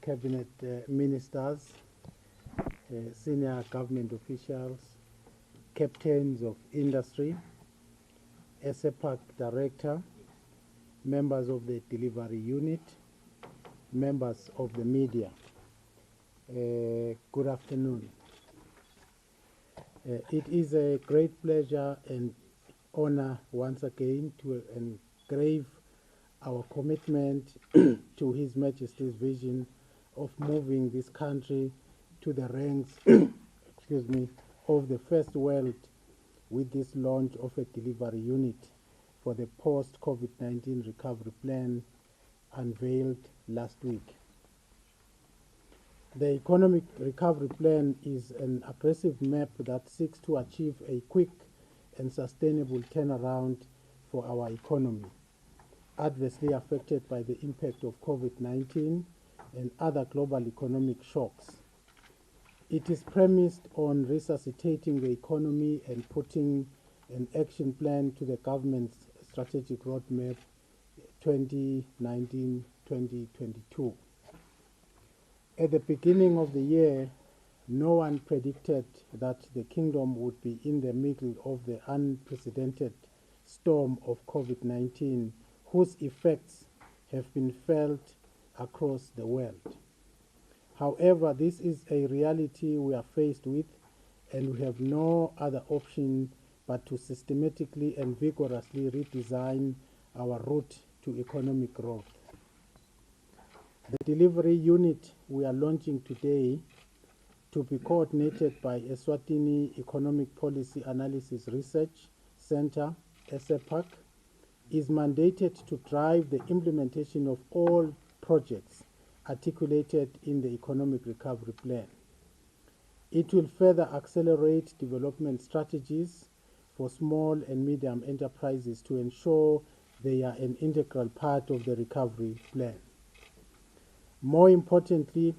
Cabinet ministers, senior government officials, captains of industry, SEPAC director, members of the delivery unit, members of the media. Good afternoon. It is a great pleasure and honor once again to engrave our commitment to His Majesty's vision of moving this country to the ranks excuse me, of the first world with this launch of a delivery unit for the post-COVID-19 recovery plan unveiled last week. The economic recovery plan is an aggressive map that seeks to achieve a quick and sustainable turnaround for our economy, adversely affected by the impact of COVID-19 and other global economic shocks. It is premised on resuscitating the economy and putting an action plan to the government's strategic roadmap 2019-2022. At the beginning of the year, no one predicted that the kingdom would be in the middle of the unprecedented storm of COVID-19, whose effects have been felt across the world. However, this is a reality we are faced with, and we have no other option but to systematically and vigorously redesign our route to economic growth. The delivery unit we are launching today, to be coordinated by Eswatini Economic Policy Analysis Research Center, SEPAC, is mandated to drive the implementation of all projects articulated in the Economic Recovery Plan. It will further accelerate development strategies for small and medium enterprises to ensure they are an integral part of the recovery plan. More importantly,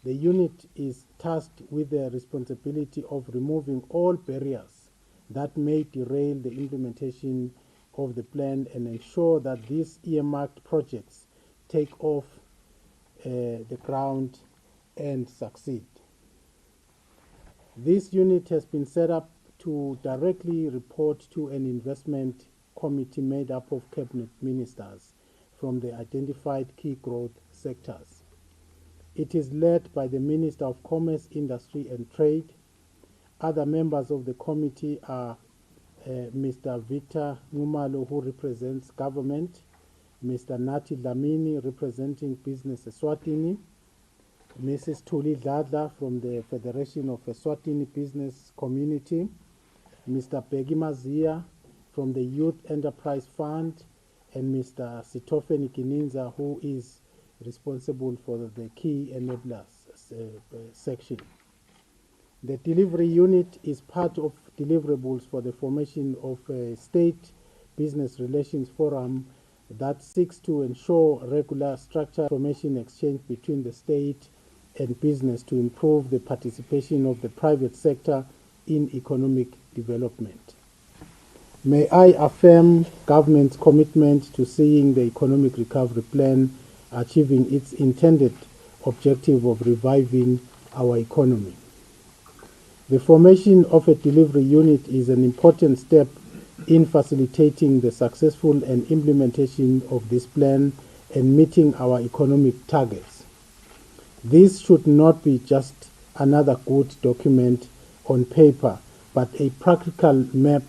the unit is tasked with the responsibility of removing all barriers that may derail the implementation of the plan and ensure that these earmarked projects take off the ground and succeed. This unit has been set up to directly report to an investment committee made up of cabinet ministers from the identified key growth sectors. It is led by the Minister of Commerce, Industry and Trade. Other members of the committee are Mr. Victor Numalo, who represents government, Mr. Nati Dlamini, representing Business Eswatini, Mrs. Tuli Dladla from the Federation of Eswatini Business Community, Mr. Begi Mazia from the Youth Enterprise Fund, and Mr. Sitofeni Kininza, who is responsible for the key enablers section. The delivery unit is part of deliverables for the formation of a state business relations forum that seeks to ensure regular structured information exchange between the state and business to improve the participation of the private sector in economic development. May I affirm government's commitment to seeing the economic recovery plan achieving its intended objective of reviving our economy. The formation of a delivery unit is an important step in facilitating the successful and implementation of this plan and meeting our economic targets. This should not be just another good document on paper, but a practical map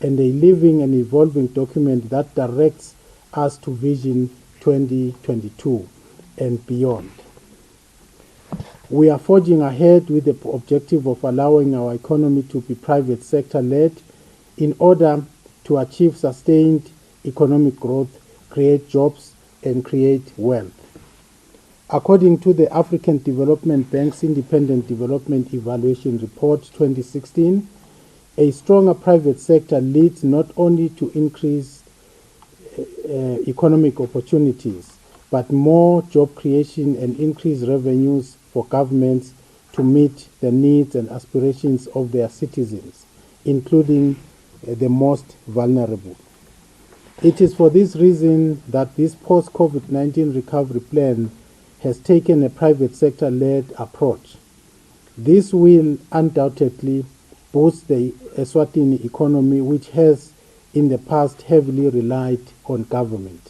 and a living and evolving document that directs us to Vision 2022 and beyond. We are forging ahead with the objective of allowing our economy to be private sector led in order to achieve sustained economic growth, create jobs and create wealth. According to the African Development Bank's Independent Development Evaluation Report 2016, a stronger private sector leads not only to increased economic opportunities, but more job creation and increased revenues for governments to meet the needs and aspirations of their citizens, including the most vulnerable. It is for this reason that this post-COVID-19 recovery plan has taken a private sector-led approach. This will undoubtedly boost the Eswatini economy, which has in the past heavily relied on government.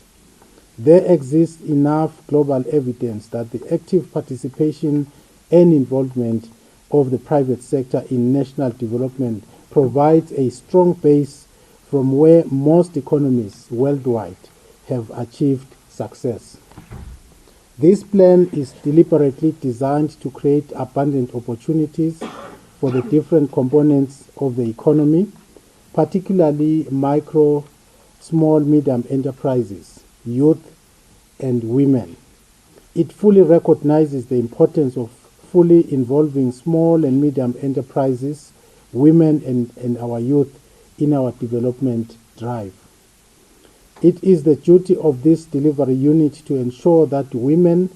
There exists enough global evidence that the active participation and involvement of the private sector in national development provides a strong base from where most economies worldwide have achieved success. This plan is deliberately designed to create abundant opportunities for the different components of the economy, particularly micro, small, medium enterprises, youth, and women. It fully recognizes the importance of fully involving small and medium enterprises, women, and our youth in our development drive. It is the duty of this delivery unit to ensure that women,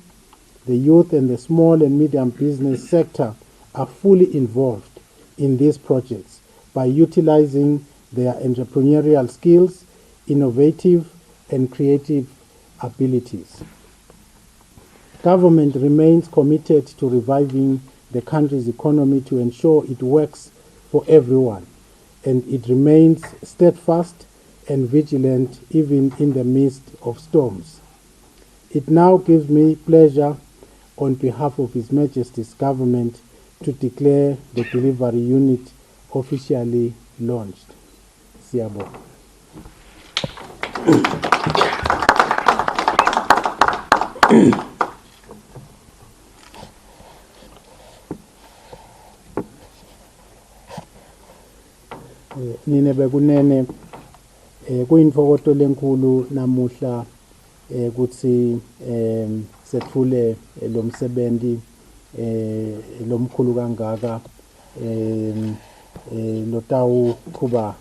the youth, and the small and medium business sector are fully involved in these projects by utilizing their entrepreneurial skills, innovative and creative abilities. Government remains committed to reviving the country's economy to ensure it works for everyone, and it remains steadfast and vigilant even in the midst of storms. It now gives me pleasure on behalf of His Majesty's government to declare the delivery unit officially launched. Siyabonga. Nine bekunene kuyinfokoto lenkulu namuhla kuthi sethule lo msebenzi lomkhulu kangaka lotawu qhuba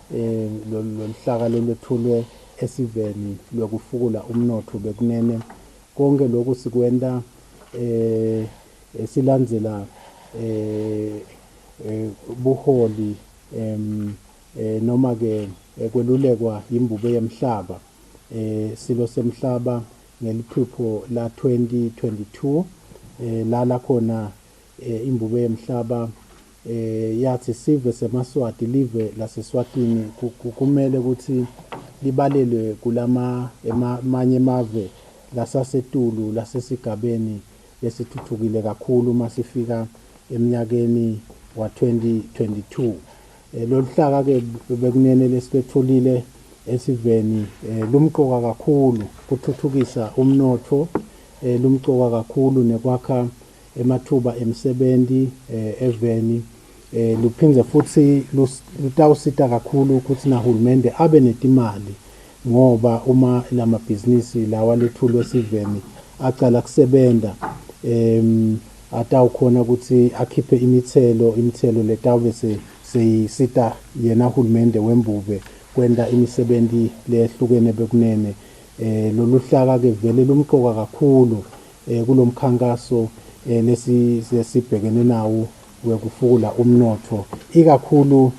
loluhlaka lolwethulwe esiveni lokufukula umnotho bekunene konke lokhu sikwenda silandzela buholi noma ke kwelulekwa yimbube yemhlaba silo semhlaba ngeliphupho la 2022 la khona imbube yemhlaba yathi sive semaswati live laseswatini kumele ukuthi libalelwe kulama amanye emave lasasetulu lasesigabeni lesithuthukile kakhulu masifika eminyakeni wa 2022 loluhlaka ke bekunene lesithulile esiveni lumqoka kakhulu kuthuthukisa umnotho lumqoka kakhulu nekwakha emathuba emsebenzi eveni luphindze futhi lutawusita kakhulu ukuthi nahulumende abe netimali ngoba uma lamabhizinisi lawa lethulwe esiveni aqala kusebenta atawukhona ukuthi akhiphe imithelo letawube seyisita yena uhulumende wembube kwenda imisebenzi lehlukene bekunene loluhlaka ke vele lumqoka kakhulu kulomkhankaso lesibhekene nawo wekufukula umnotho ikakhulu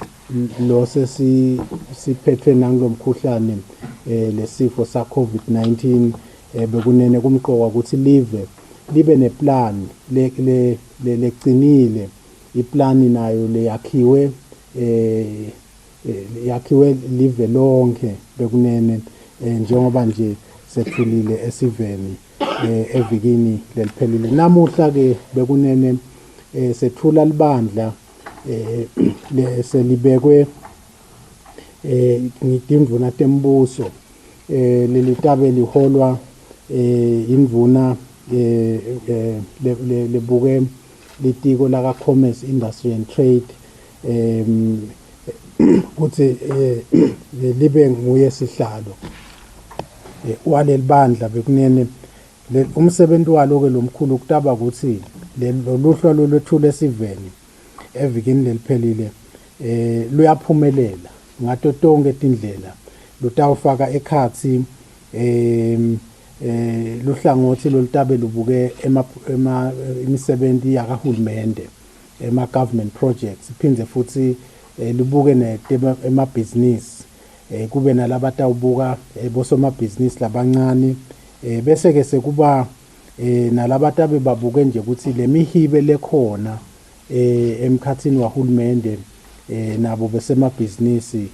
lo sesiphethwe nangilomkhuhlane lesifo sa COVID-19 bekunene kumqoka ukuthi libe neplan lecinile iplani nayo leyakhiwe live lonke bekunene njengoba nje sethulile esiveni evikini leliphelile namuhla ke bekunene sethula libandla selibekwe ngidimvuna tembuso lelitabe liholwa indvuna lebuke litiko la commerce industry and trade kuthi libe nguye sihlalo waleli bandla bekunene umsebenzi walo ke lomkhulu kutaba ukuthi loluhla lolwethula esiveni evikini leliphelile luyaphumelela ngato tonke tindlela lutawufaka ekhatsi luhlangothi lolutabe lubuke imisebenzi yakahulumende ema-government projects, iphindze futhi lubuke emabhizinisi, kube nalabatawubuka bosomabhizinisi labancane, bese-ke sekuba nalabatabe babuke nje ukuthi le mihibe lekhona emkhathini wahulumende nabo besemabhizinisi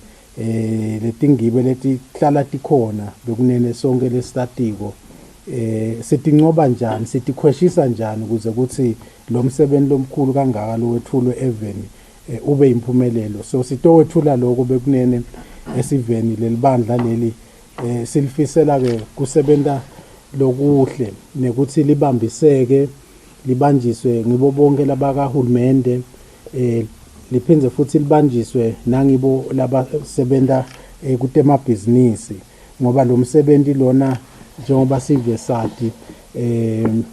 letingibe letihlala tikhona bekunene sonke lestatiko sitincoba njani, sitikhweshisa njani ukuze ukuthi lo msebenzi lomkhulu kangaka lowethulwe eveni ube impumelelo. So sitowethula lokho bekunene esiveni lelibandla leli silifisela-ke kusebenta lokuhle nekuthi libambiseke, libanjiswe ngibo bonke labakahulumende, liphindze futhi libanjiswe nangibo labasebenta kutemabhizinisi, ngoba lo msebenzi lona njengoba sive sati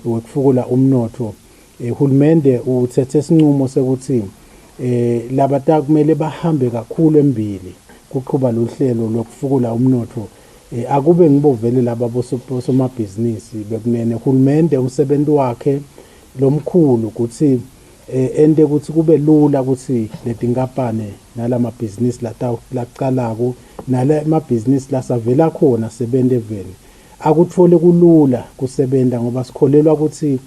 wekufukula umnotho, hulumende uthethe isinqumo sekuthi labata kumele bahambe kakhulu embili kuqhuba lohlelo lokufukula umnotho, akube ngibovele laba bosomabhizinisi bekunene hulumende umsebenzi wakhe lomkhulu ukuthi ende ukuthi kube lula ukuthi letinkampane nalamabhizinisi lacalako nalamabhizinisi lasavela khona sebente eveni akuthole kulula kusebenta, ngoba sikholelwa ukuthi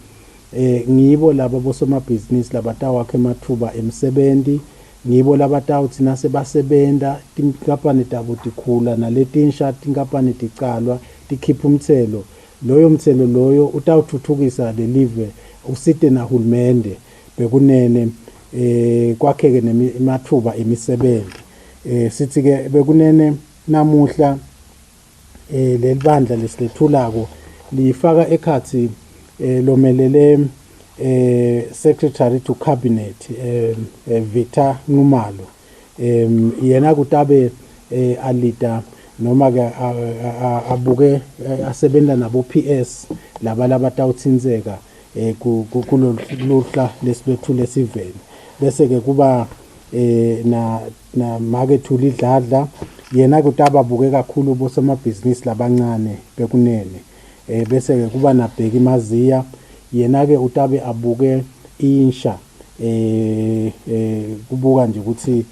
ngibo laba bosomabhizinisi labatawakhe emathuba emsebenzi, ngibo labatawuthi nase basebenta tinkampani tabo tikhula naletinsha tinkampani ticalwa tikhipha umthelo, loyo mthelo loyo utawuthuthukisa lelive usite nahulumende bekunene kwakheke nemathuba emisebenzi. Sithi-ke bekunene namuhla lelibandla lesilethulako lifaka ekhathi lomelele secretary to cabinet Vita Nxumalo, yena kutabe alida noma ke abuke asebenza nabo PS laba labatawuthinzeka kuloluhla lesibethule siveni, bese ke kuba na Makethuli Dladla, yena kutaba abuke kakhulu bosomabhizinisi labancane bekunene, bese ke kuba naBheki Maziya, yena ke utabe abuke insha kubuka nje ukuthi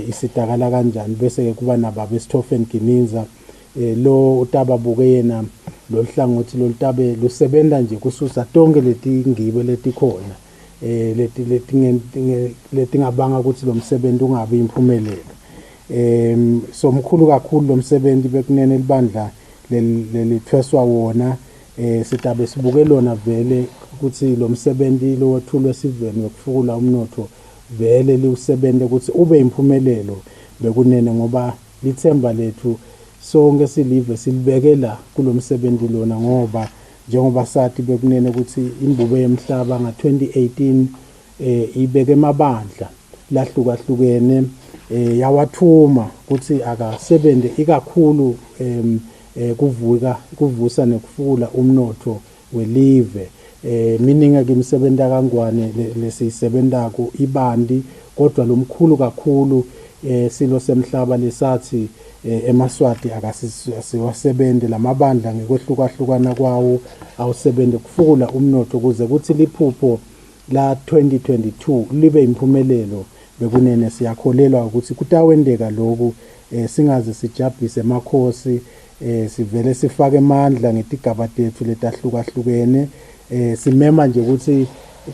isitakala kanjani, bese ke kuba nababa Stephen Gininza, lo utaba abuke yena loluhlangothi lolutabe lusebenza nje kususa tonke letingibe letikhona letingabanga ukuthi lo msebenzi ungabi impumelelo. So mkhulu kakhulu lo msebenzi bekunene libandla lelithweswa wona, sitabe sibuke lona vele ukuthi lo msebenzi lo wethulwe siveni wekufukula umnotho vele liwusebente ukuthi ube impumelelo bekunene, ngoba lithemba lethu sonke silive silibekela kulo msebenzi lona, ngoba njengoba sathi bekunene ukuthi imbube yemhlaba nga-2018 ibeke emabandla lahlukahlukene yawathuma ukuthi akasebente ikakhulu kuvusa nekufukula umnotho welive, meaning-ke imisebenzi kangwane lesiyisebentako ibandi, kodwa lomkhulu kakhulu silo semhlaba lesathi emaswati akasiwasebente lamabandla ngekwehlukana kwawo awusebente kufukula umnotho ukuze kuthi liphupho la 2022 libe impumelelo bekunene. Siyakholelwa ukuthi kutawendeka lokhu, singaze sijabhise emakhosi, sivele sifake amandla ngetigaba tethu letahlukahlukene, simema nje ukuthi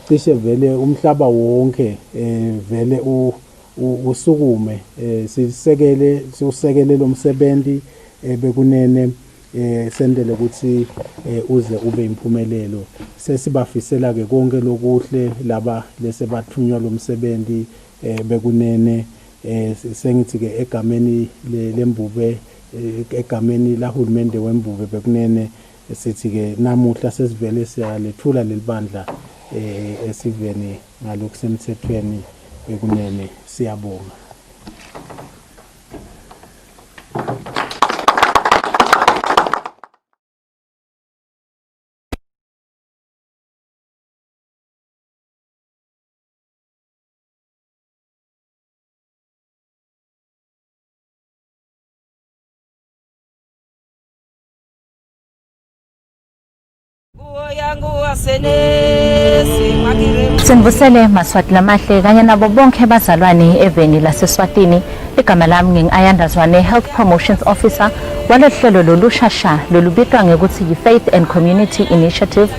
cishe vele umhlaba wonke vele usukume siusekele lo msebenzi bekunene, sendele ukuthi uze ube impumelelo. Sesibafisela ke konke lokuhle laba lesebathunywa lo msebenzi bekunene, sengithi ke egameni lembube, egameni lahulumende wembube bekunene, sithi ke namuhla sesivele siyalethula lelibandla esiveni ngalokhu semthethweni bekunene. Siyabonga. Sinvusele maswati lamahle kanye nabo bonke abazalwane eveni laseswatini. Igama lami ngingayandazwane Health Promotions Officer walohlelo lolushasha lolubitwa ngekuthi yi-Faith and Community Initiative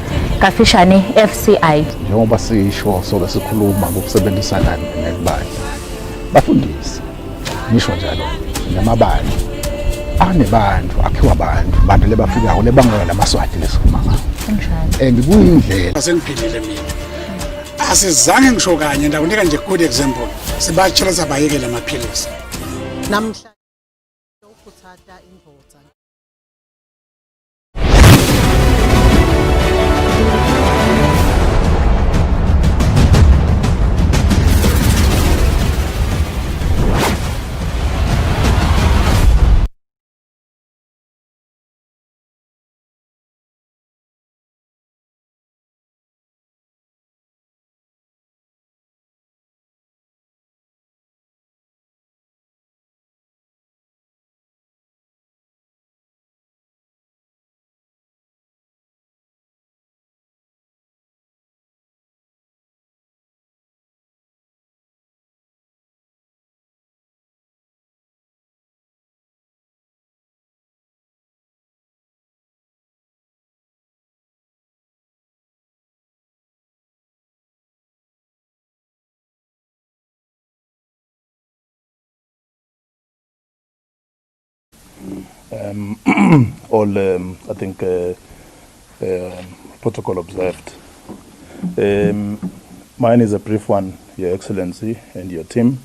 kafishane FCI. Njengoba sisho sobe sikhuluma ngokusebenzisana nebandla bafundisi ngisho njalo namabandla anebantu akhiwa abantu lebafikayo lebangela lamaswati lesikhuluma ngalo and kuyindlela asengiphilile mina asizange ngisho kanye ndakunika nje good example sibachela sabayekela amaphilisi namhla ukuthatha indvodza all I think protocol observed. Mine is a brief one, Your Excellency and your team,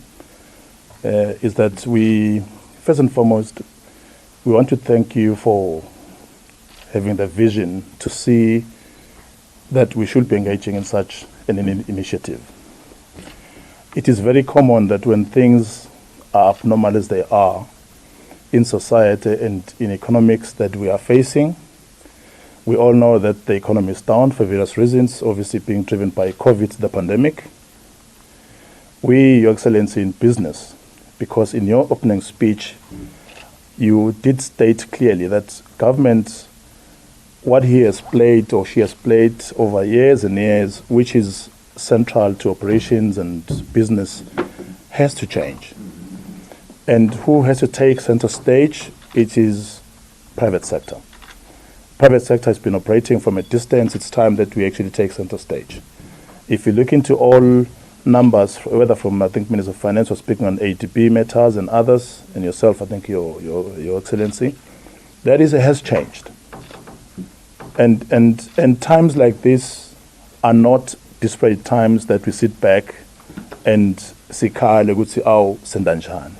is that we, first and foremost, we want to thank you for having the vision to see that we should be engaging in such an initiative. It is very common that when things are abnormal as they are in society and in economics that we are facing, we all know that the economy is down for various reasons, obviously being driven by COVID, the pandemic. We, Your Excellency, in business, because in your opening speech, you did state clearly that government, what he has played or she has played over years and years, which is central to operations and business, has to change. And who has to take center stage? It is private sector. Private sector has been operating from a distance. It's time that we actually take center stage. If you look into all numbers, whether from, I think, Minister of Finance was speaking on ADB matters and others, and yourself, I think, Your Excellency, that has changed. And times like this are not disparate times that we sit back and sikhale ukuthi aw sendanjani.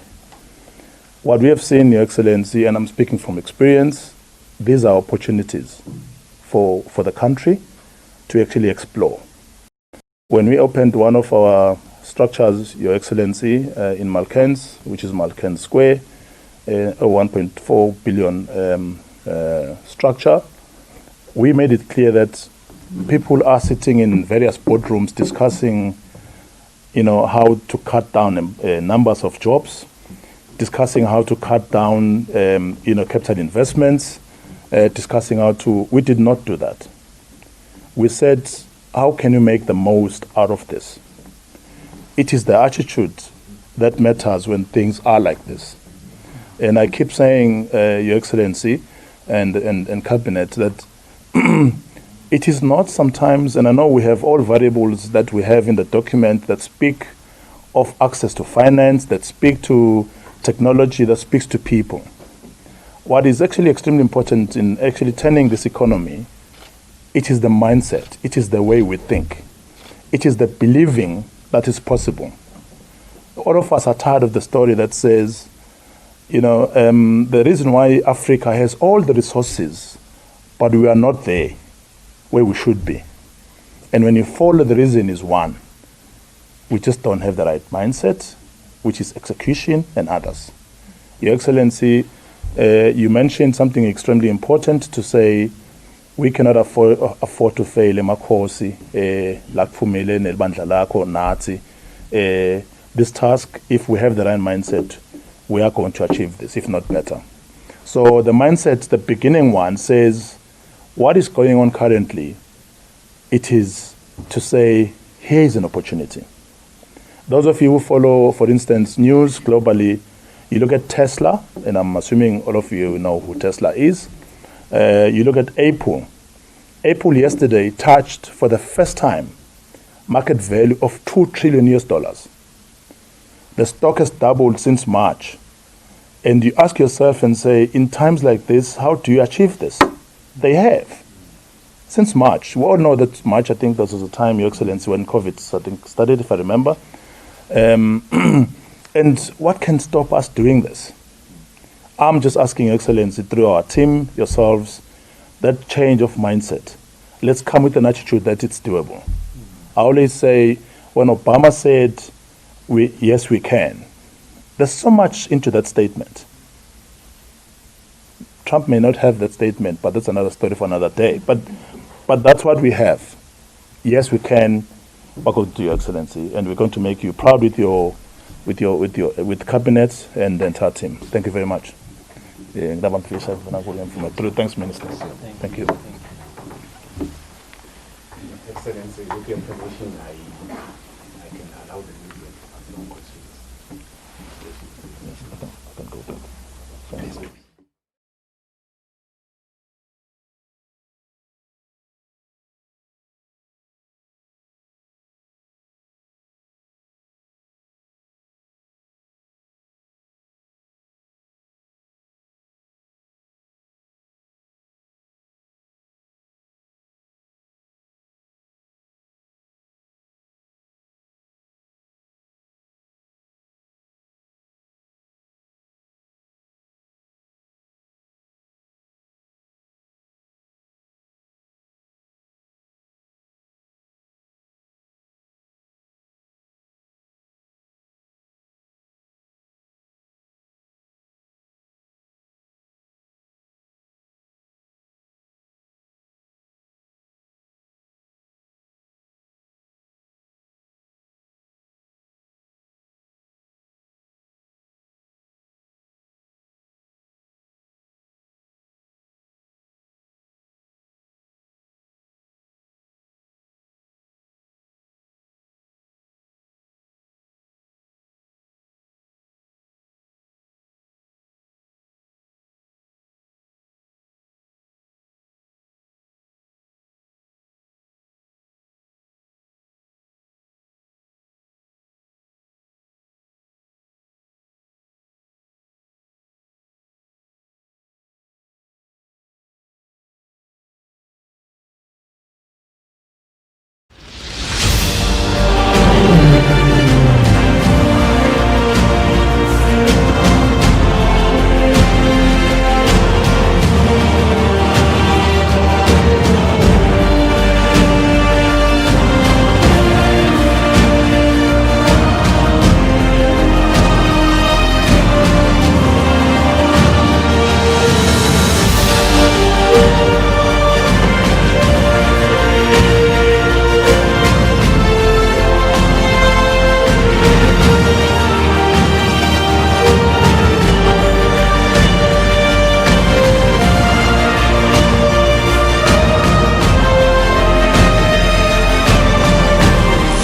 What we have seen, Your Excellency, and I'm speaking from experience, these are opportunities for the country to actually explore. When we opened one of our structures, Your Excellency, in Malkens, which is Malkens Square, a 1.4 billion structure, we made it clear that people are sitting in various boardrooms discussing, how to cut down numbers of jobs, discussing how to cut down, capital investments, discussing how to. We did not do that. We said, how can you make the most out of this? It is the attitude that matters when things are like this. And I keep saying, Your Excellency and Cabinet, that it is not sometimes, and I know we have all variables that we have in the document that speak of access to finance, that speak to technology, that speaks to people. What is actually extremely important in actually turning this economy, it is the mindset, it is the way we think, it is the believing that is possible. All of us are tired of the story that says, the reason why Africa has all the resources, but we are not there where we should be. And when you follow, the reason is one, we just don't have the right mindset, which is execution and others. Your Excellency, you mentioned something extremely important to say we cannot afford to fail emakhosi lakphumele nelibandla lakho nathi. This task, if we have the right mindset, we are going to achieve this, if not better. So the mindset, the beginning one, says what is going on currently it is to say, here is an opportunity. Those of you who follow, for instance, news globally, you look at Tesla, and I'm assuming all of you know who Tesla is. You look at Apple. Apple yesterday touched for the first time market value of $2 trillion. The stock has doubled since March. And you ask yourself and say, in times like this, how do you achieve this? They have. Since March. We all know that March, I think, this was a time, Your Excellency, when COVID started, if I remember. And what can stop us doing this? I'm just asking, Your Excellency, through our team, yourselves, that change of mindset. Let's come with an attitude that it's doable. I always say, when Obama said, yes, we can, there's so much into that statement. Trump may not have that statement, but that's another story for another day. But that's what we have. Yes, we can. Welcome to Your Excellency, and we're going to make you proud with cabinet and the entire team. Thank you very much. Thanks, Minister. Thank you. Excellency, with your permission, I can allow the media to ask no questions.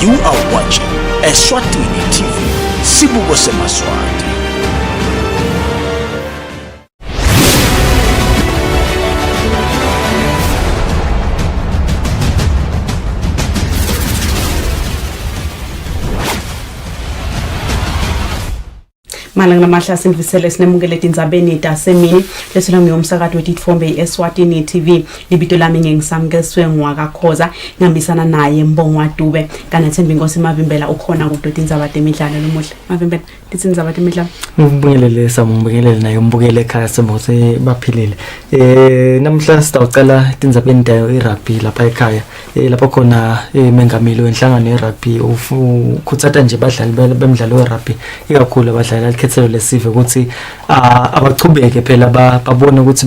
You are watching Eswatini TV, Sibuko Semaswati. Malanga namahla simvisele sinemukele tindzabeni tasemini lesilo ngiyomsakazi wetitfombe Eswatini TV libito lami ngengisamukeswe ngwakakhoza ngihambisana naye Mbongwa Dube kana Thembi Nkosi Mavimbela ukhona kudo tindzaba temidlalo lomuhle Mavimbela tindzaba temidlalo ngibongelele samubongelele naye umbukele ekhaya semose baphilile namhla sitawucala tindzabeni dayo irugby lapha ekhaya lapho khona mengameli wenhlangano yerugby ukhutsata nje badlali bemidlalo yerugby ikakhulu abadlali likhethelo lesifo ukuthi abachubeke phela babone ukuthi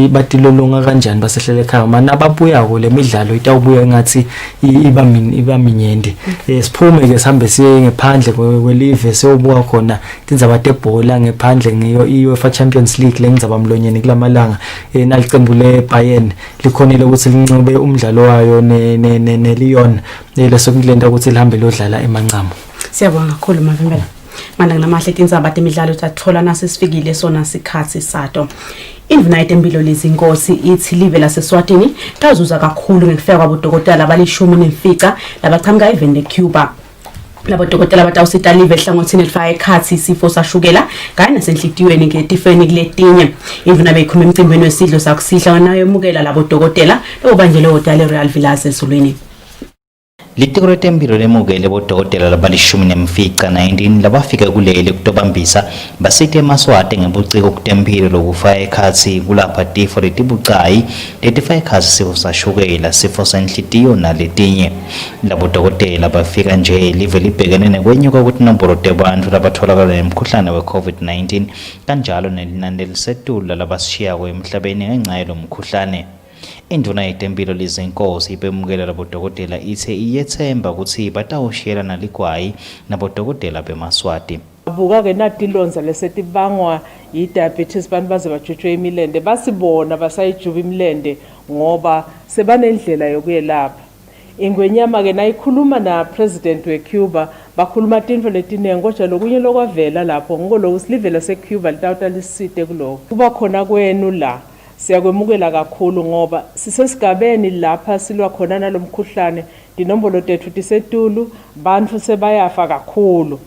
batilolonga kanjani basehlele ekhaya mana ababuya kule midlalo itawubuya ngathi iba minyende. Siphume ke sihambe siye ngephandle kwelive siyobuka khona tindzaba tebhola ngephandle ngiyo i-UEFA Champions League lengizaba mlonyeni kulamalanga nalicembu leBayern likhonile ukuthi lincube umdlalo wayo ne-Lyon lesokulenda ukuthi lihambe lodlala emancamo. Siyabonga kakhulu Mavimbela. Manje namahle tindzaba temidlalo tathola nasisifikile sona sikhathi sato. Induna yetempilo lezinkosi ithi live laseSwatini tazuza kakhulu ngekufika kwabodokotela abalishumi nemfica labachamka eveni leCuba. Labodokotela batawusita live ehlangothini elifaka ekhathi isifo sashukela kanye nasenhlitiyweni ngetifeni kuletinye. Induna beyikhuluma emcimbini wesidlo sakusihla nayo emukela labodokotela lokubanjele hotel Real Villas eZulwini. Litiko letempilo lemukele bodokotela labalishumi nemfica 19 labafika kuleli kutobambisa basite eMaswati ngebuciko kutempilo lokufaka ekhathi kulapha tifo letibucayi letifaka ekhathi sifo sashukela sifo senhlitiyo naletinye. Labodokotela bafika nje live libhekene nekwenyuka kwetinombolo tebantu labatholakala nemkhuhlane we-COVID-19 kanjalo nelinani elisetulu labasishiyako emhlabeni ngenxa yalomkhuhlane. Induna yetempilo lezinkosi ibemukela labodokotela ithe iyethemba ukuthi batawushiyela naligwayi nabodokotela beMaswati. Buka ke natilonza lesetibangwa i-diabetes bantu baze bajutshwe imilende basibona basayijuba imilende ngoba sebanendlela yokuyelapha. Ingwenyama ke nayikhuluma na president weCuba bakhuluma tinto letinengi kodwa lokunye lokwavela lapho ngolo silive laseCuba litawuta lisite kuloko. Kuba khona kwenu la siyakwemukela kakhulu ngoba sisesigabeni lapha silwa khona nalomkhuhlane dinombolo tethu tisetulu bantu sebayafa kakhulu.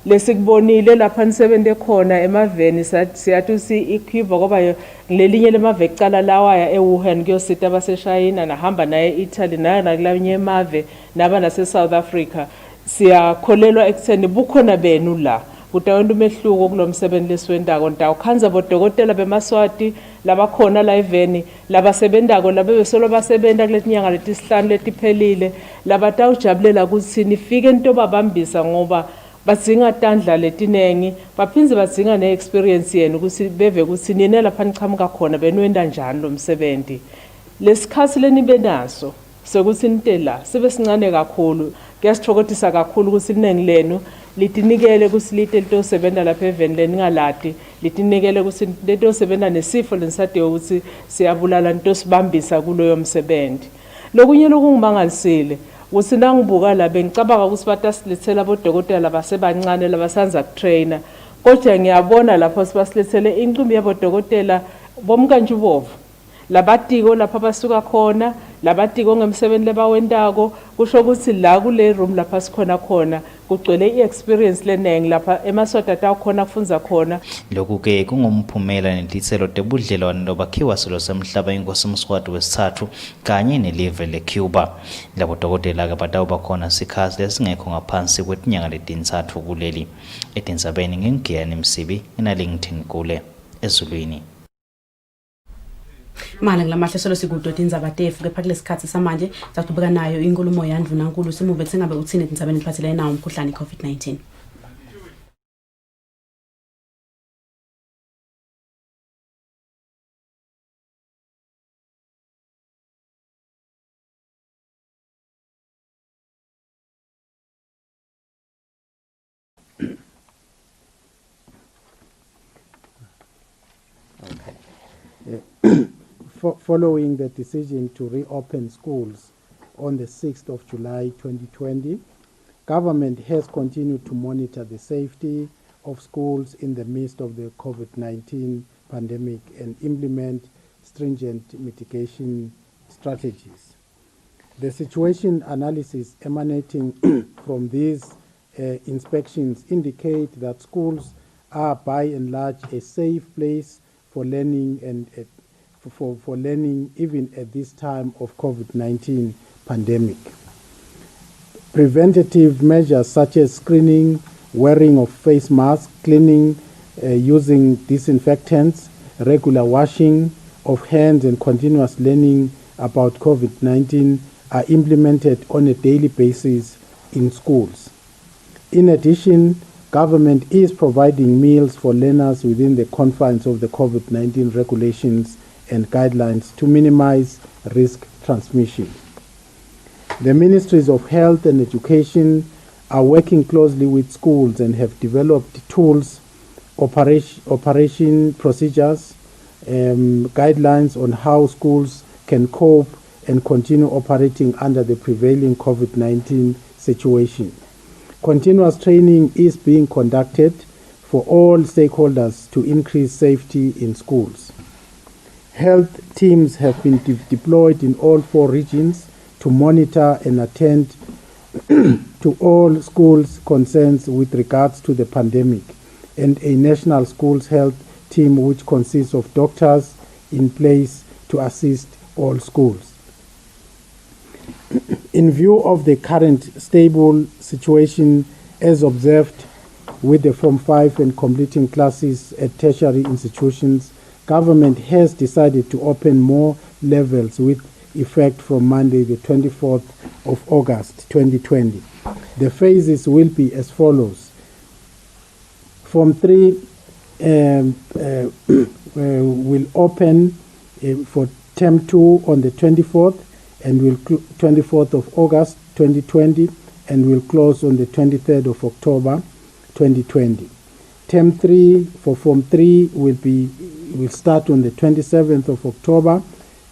Lesikubonile lapha nisebenze khona emaveni siyathi iCuba ngoba lelinye lemave ecala lawaya eWuhan kuyosita baseShayina nahamba naye eItaly naye nakulanye emave naba naseSouth Africa. Siyakholelwa ekutheni bukhona benu la kutawenda umehluko kulomsebenzi leswendako ntawukhanza bodokotela beMaswati labakhona la eveni labasebendako labebesolo basebenta kuletinyanga letisihlanu letiphelile labatawujabulela ukuthi nifike into babambisa ngoba badzinga tandla letinengi baphindze badzinga ne-experience yenu ukuthi beve ukuthi nine lapha nichamuka khona benwenda njani lo msebenzi. Lesikhathi lenibe naso sekuthi nitela sibe sincane kakhulu kuyasithokothisa kakhulu ukuthi iningi lenu litinikele ukuthi lite litosebenza lapha eveni leningalati litinikele ukuthi litosebenza nesifo lenisade ukuthi siyabulala nitosibambisa kuloyo msebenzi. Lokunye lokungimangalisile ukuthi nangibuka la bengicabanga ukuthi batasilethela abodokotela basebancane labasanza kutrainer kodwa ngiyabona lapho sibasilethele incumbi yabodokotela bomkantshubovu labatiko lapha basuka khona labatiko ngemsebenzi lebawendako kusho ukuthi la kule room lapha sikhona khona kugcwele i-experience lenengi lapha eMaswati atakhona kufunza khona. Lokhu ke kungumphumela netitselo tebudlelwane lobakhiwa silo semhlaba inkosi uMswati wesithathu kanye nelive leCuba. Labodokotela ke batawuba khona sikhathi lesingekho ngaphansi kwetinyanga letintsathu kuleli. Etindzabeni ngingiyani Msibi inalingithini kule eZulwini. Manje ngilamahle solo sikudo tindzaba tefu kepha kulesikhathi samanje saqhubeka nayo inkulumo yandvuna nkulu simuve sengabe uthini tindzabeni liphathelene nawo umkhuhlane i-COVID-19. Following the decision to reopen schools on the 6th of July 2020, government has continued to monitor the safety of schools in the midst of the COVID-19 pandemic and implement stringent mitigation strategies. The situation analysis emanating from these inspections indicate that schools are by and large a safe place for learning and for learning even at this time of COVID-19 pandemic. Preventative measures such as screening, wearing of face masks, cleaning, using disinfectants, regular washing of hands and continuous learning about COVID-19 are implemented on a daily basis in schools. In addition, Government is providing meals for learners within the confines of the COVID-19 regulations and guidelines to minimize risk transmission. The Ministries of Health and Education are working closely with schools and have developed tools, operation procedures, guidelines on how schools can cope and continue operating under the prevailing COVID-19 situation. Continuous training is being conducted for all stakeholders to increase safety in schools. Health teams have been deployed in all 4 regions to monitor and attend to all schools' concerns with regards to the pandemic, and a national schools health team which consists of doctors in place to assist all schools. In view of the current stable situation as observed with the Form 5 and completing classes at tertiary institutions, government has decided to open more levels with effect from Monday, the 24th of August 2020. The phases will be as follows. Form 3 will open for Term 2 on the 24th and will 24th of August 2020 and will close on the 23rd of October 2020. Term 3 for Form 3 will start on the 27th of October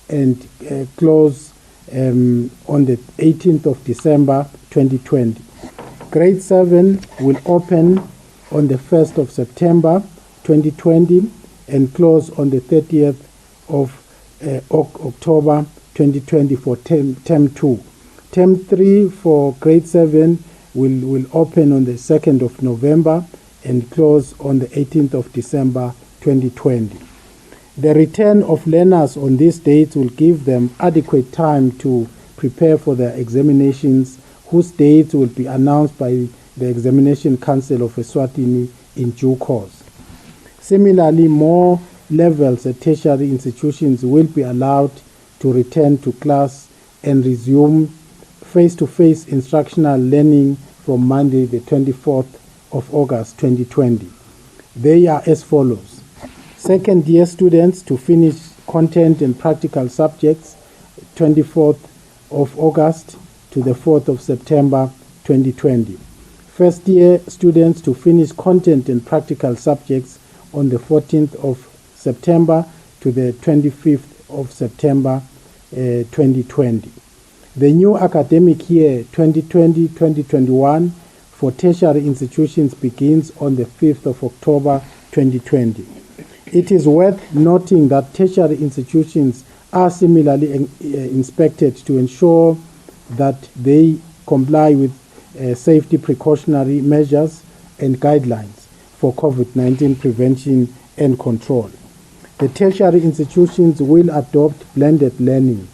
and close on the 18th of December 2020. Grade 7 will open on the 1st of September 2020 and close on the 30th of October 2020 for Term 2. Term 3 for Grade 7 will open on the 2nd of November and close on the 18th of December 2020. The return of learners on these dates will give them adequate time to prepare for their examinations, whose dates will be announced by the Examination Council of Eswatini in due course. Similarly, more levels at tertiary institutions will be allowed to return to class and resume face-to-face instructional learning from Monday, the 24th of August 2020. They are as follows. Second year students to finish content and practical subjects 24th of August to the 4th of September 2020. First year students to finish content and practical subjects on the 14th of September to the 25th of September 2020. The new academic year 2020-2021 for tertiary institutions begins on the 5th of October 2020. It is worth noting that tertiary institutions are similarly inspected to ensure that they comply with safety precautionary measures and guidelines for COVID-19 prevention and control. The tertiary institutions will adopt blended learning,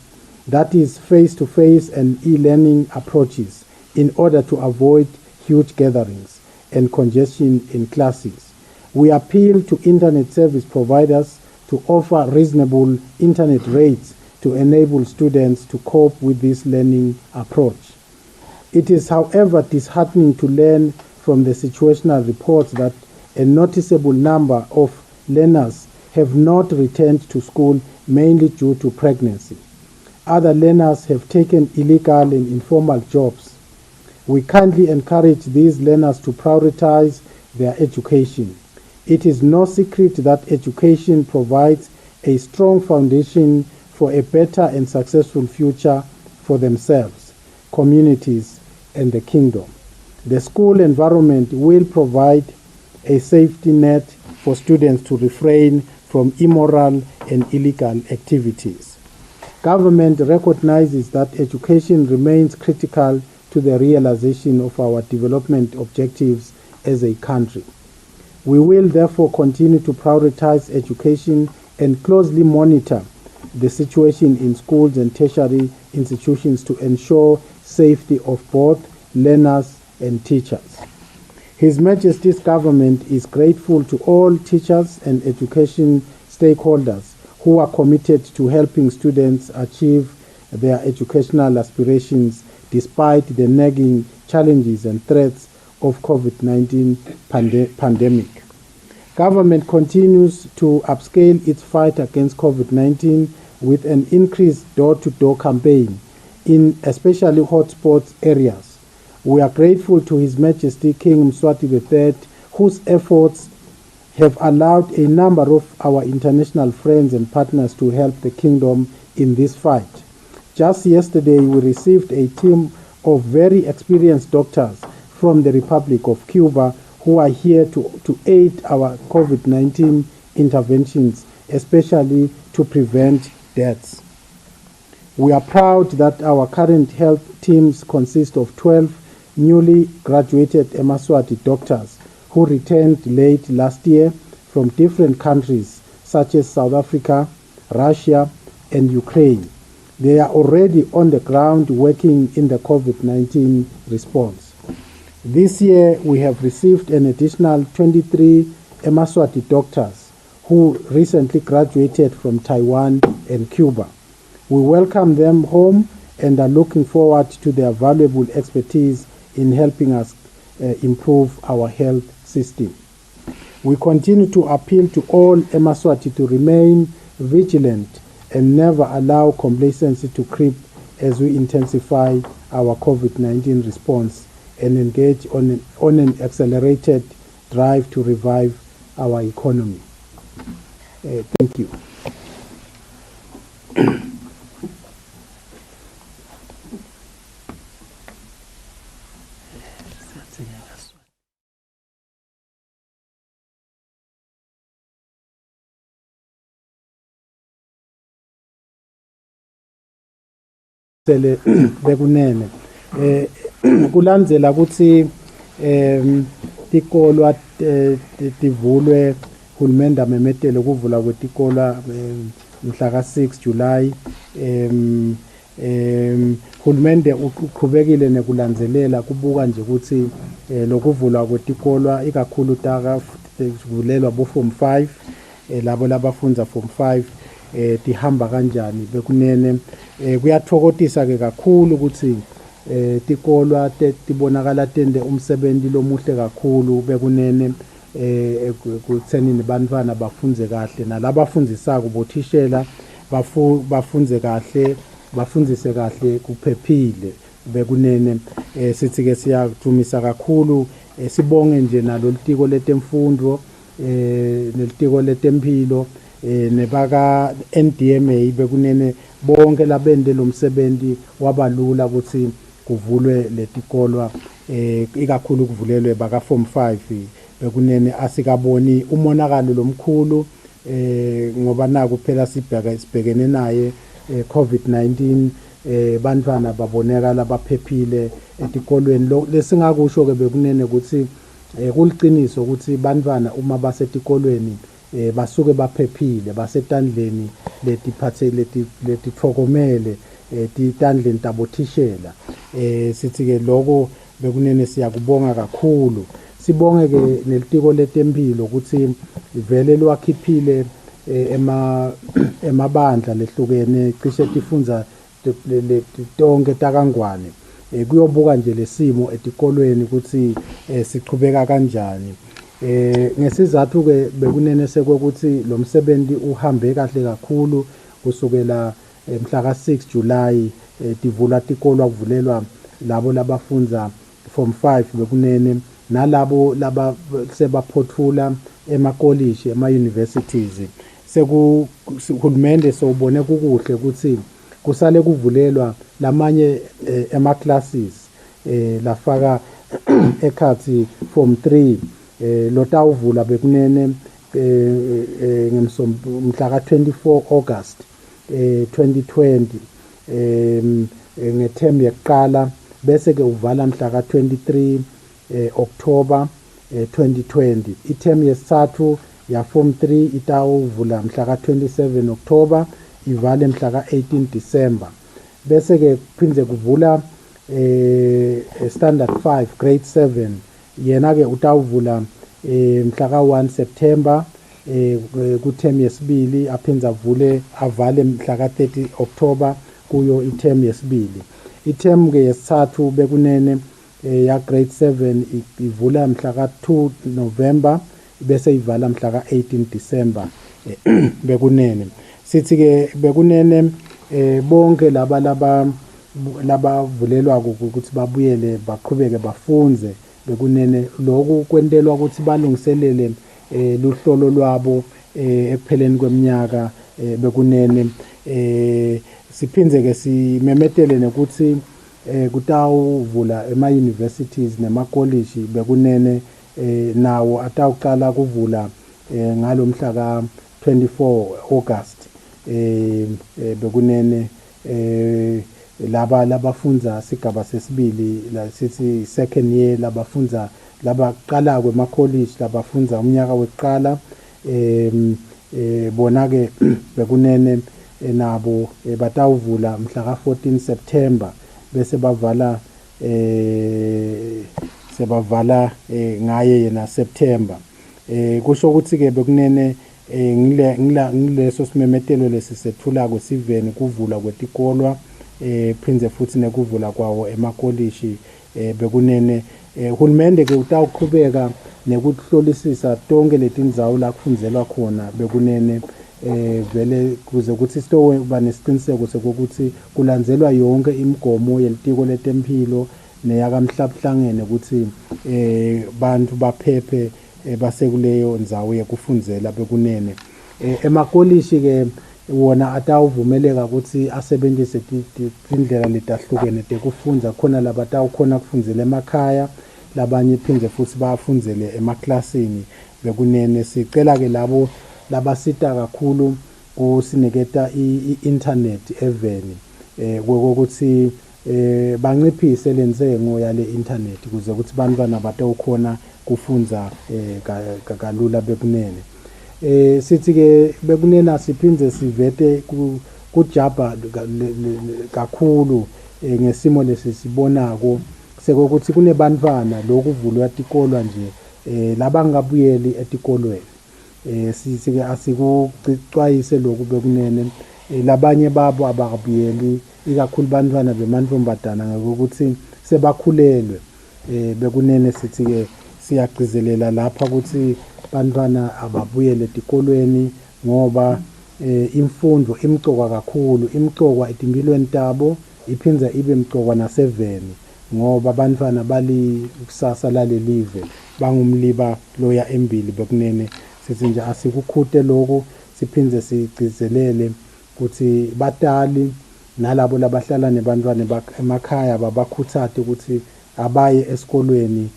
that is face-to-face and e-learning approaches, in order to avoid huge gatherings and congestion in classes. We appeal to internet service providers to offer reasonable internet rates to enable students to cope with this learning approach. It is, however, disheartening to learn from the situational reports that a noticeable number of learners have not returned to school, mainly due to pregnancy. Other learners have taken illegal and informal jobs. We kindly encourage these learners to prioritize their education. It is no secret that education provides a strong foundation for a better and successful future for themselves, communities, and the kingdom. The school environment will provide a safety net for students to refrain from immoral and illegal activities. Government recognizes that education remains critical to the realization of our development objectives as a country. We will therefore continue to prioritize education and closely monitor the situation in schools and tertiary institutions to ensure safety of both learners and teachers. His Majesty's government is grateful to all teachers and education stakeholders who are committed to helping students achieve their educational aspirations despite the nagging challenges and threats of COVID-19 pandemic. Government continues to upscale its fight against COVID-19 with an increased door-to-door campaign in especially hotspot areas. We are grateful to His Majesty King Mswati III, whose efforts have allowed a number of our international friends and partners to help the kingdom in this fight. Just yesterday, we received a team of very experienced doctors from the Republic of Cuba who are here to aid our COVID-19 interventions, especially to prevent deaths. We are proud that our current health teams consist of 12 newly graduated Eswatini doctors who returned late last year from different countries such as South Africa, Russia, and Ukraine. They are already on the ground working in the COVID-19 response. This year, we have received an additional 23 Eswatini doctors who recently graduated from Taiwan and Cuba. We welcome them home and are looking forward to their valuable expertise in helping us improve our health system. We continue to appeal to all Eswatini to remain vigilant and never allow complacency to creep as we intensify our COVID-19 response and engage on an accelerated drive to revive our economy. Thank you. bekunene kulandzela kutsi tikolwa tivulwe hulumende amemetele kuvula kwetikolwa mhla ka-6 July hulumende uqhubekile nekulandzelela kubuka nje ukuthi lokuvulwa kwetikolwa ikakhulu takavulelwa bo form 5 labo labafundza form 5 tihamba kanjani bekunene kuyathokozisa ke kakhulu ukuthi tikolwa tibonakala tende umsebenzi lomuhle kakhulu bekunene kutsenini bantwana bafunze kahle nalabafundisako bothishela bafunze kahle bafundise kahle kuphephile bekunene sithi ke siyajumisa kakhulu sibonge nje nalo litiko letemfundo nelitiko letempilo nebaka NDMA bekunene bonke labende lomsebenzi wabalula ukuthi kuvulwe letikolwa ikakhulu kuvulelwe baka form 5 bekunene asikaboni umonakalo lomkhulu ngoba naku phela sibhekene naye COVID-19 bantwana babonakala baphephile etikolweni lesingakusho ke bekunene ukuthi kuliqiniso ukuthi bantwana uma basetikolweni basuke baphephile basetandleni letithokomele titandleni tabothishela sithi ke lokho bekunene siyakubonga kakhulu sibonge ke nelitiko letempilo ukuthi vele lwakhiphile emabandla lehlukene cishe tifundza tonke takangwane kuyobuka nje lesimo etikolweni ukuthi siqhubeka kanjani ngesizathu ke bekunene sekwekuthi lo msebenzi uhambe kahle kakhulu kusukela mhla ka-6 July tivula tikolwa kuvulelwa labo labafundza form 5 bekunene nalabo laba sebaphothula emakolishi ema-universities sekuhulumende sobone kukuhle ukuthi kusale kuvulelwa lamanye ama-classes lafaka ekhathi form 3 lotawuvula bekunene mhla ka-24 August 2020 ngethemba yokuqala bese ke uvala mhla ka-23 October 2020 ithemu yesithathu ya form 3 itawuvula mhla ka-27 October ivale mhla ka-18 December bese ke kuphinde kuvula standard 5 grade 7 yena ke utawuvula mhla ka-1 September kuthemu yesibili aphindze avale mhla ka-30 October kuyo ithemu yesibili ithemu ke yesithathu bekunene ya grade 7 ivula mhla ka 2 November bese ivala mhla ka 18 December bekunene. Sithi ke bekunene bonke laba vulelwa ukuthi babuyele baqhubeke bafunze bekunene lokhu kwentelwa ukuthi balungiselele luhlolo lwabo ekupheleni kweminyaka bekunene siphindze ke simemetele nokuthi kutawuvula ema universities nema college bekunene nawo atawuqala kuvula ngalomhla ka 24 August bekunene labafunda sigaba sesibili la sithi second year labafunda labaqala kwema college labafunda umnyaka weqala bona ke bekunene nabo batawuvula mhla ka 14 September bese bavala sebavala ngaye yena September kusho ukuthi ke bekunene ngileso simemetelo lesisethula kwesiveni kuvula kwetikolwa phindze futhi nekuvula kwawo emakolishi bekunene uhulumende ke utawuqhubeka nekuhlolisisa tonke letindzawo la kufunzelwa khona bekunene vele kuze ukuthi sitoba nesiqiniseko sokuthi kulandzelwa yonke imigomo yelitiko letempilo neyakamhlabuhlangene ukuthi bantu baphephe basekuleyo ndzawo yekufunzela bekunene emakolishi ke wona atawuvumeleka ukuthi asebenzise indlela letahlukene tekufundza khona labatawukhona kufunzela emakhaya labanye phindze futhi bafundzele emaklasini bekunene sicela ke labo labasita kakhulu kusiniketa i-internet eveni kokuthi banciphise lenzengo yale internet kuze ukuthi bantwana batawukhona kufundza kalula bekunene sithi ke bekunena siphindze sivete kujabha kakhulu ngesimo lesi sibonako sekuthi kunebantwana lokuvulwa tikolwa nje labangabuyeli etikolweni sithi ke asikucwayise lokhu bekunene labanye babo abakabuyeli ikakhulu bantwana bemantombazana ngokuthi sebakhulelwe bekunene sithi ke siyagcizelela lapha ukuthi bantwana ababuyele etikolweni ngoba imfundo imcoka kakhulu imcoka etimpilweni tabo iphindza ibe mcoka naseveni ngoba bantwana bali kusasa lalelive bangumliba loya embili bekunene sithi nje asikukhute lokho siphindze sigcizelele ukuthi batali nalabo labahlala nebantwana emakhaya babakhuthate ukuthi abaye esikolweni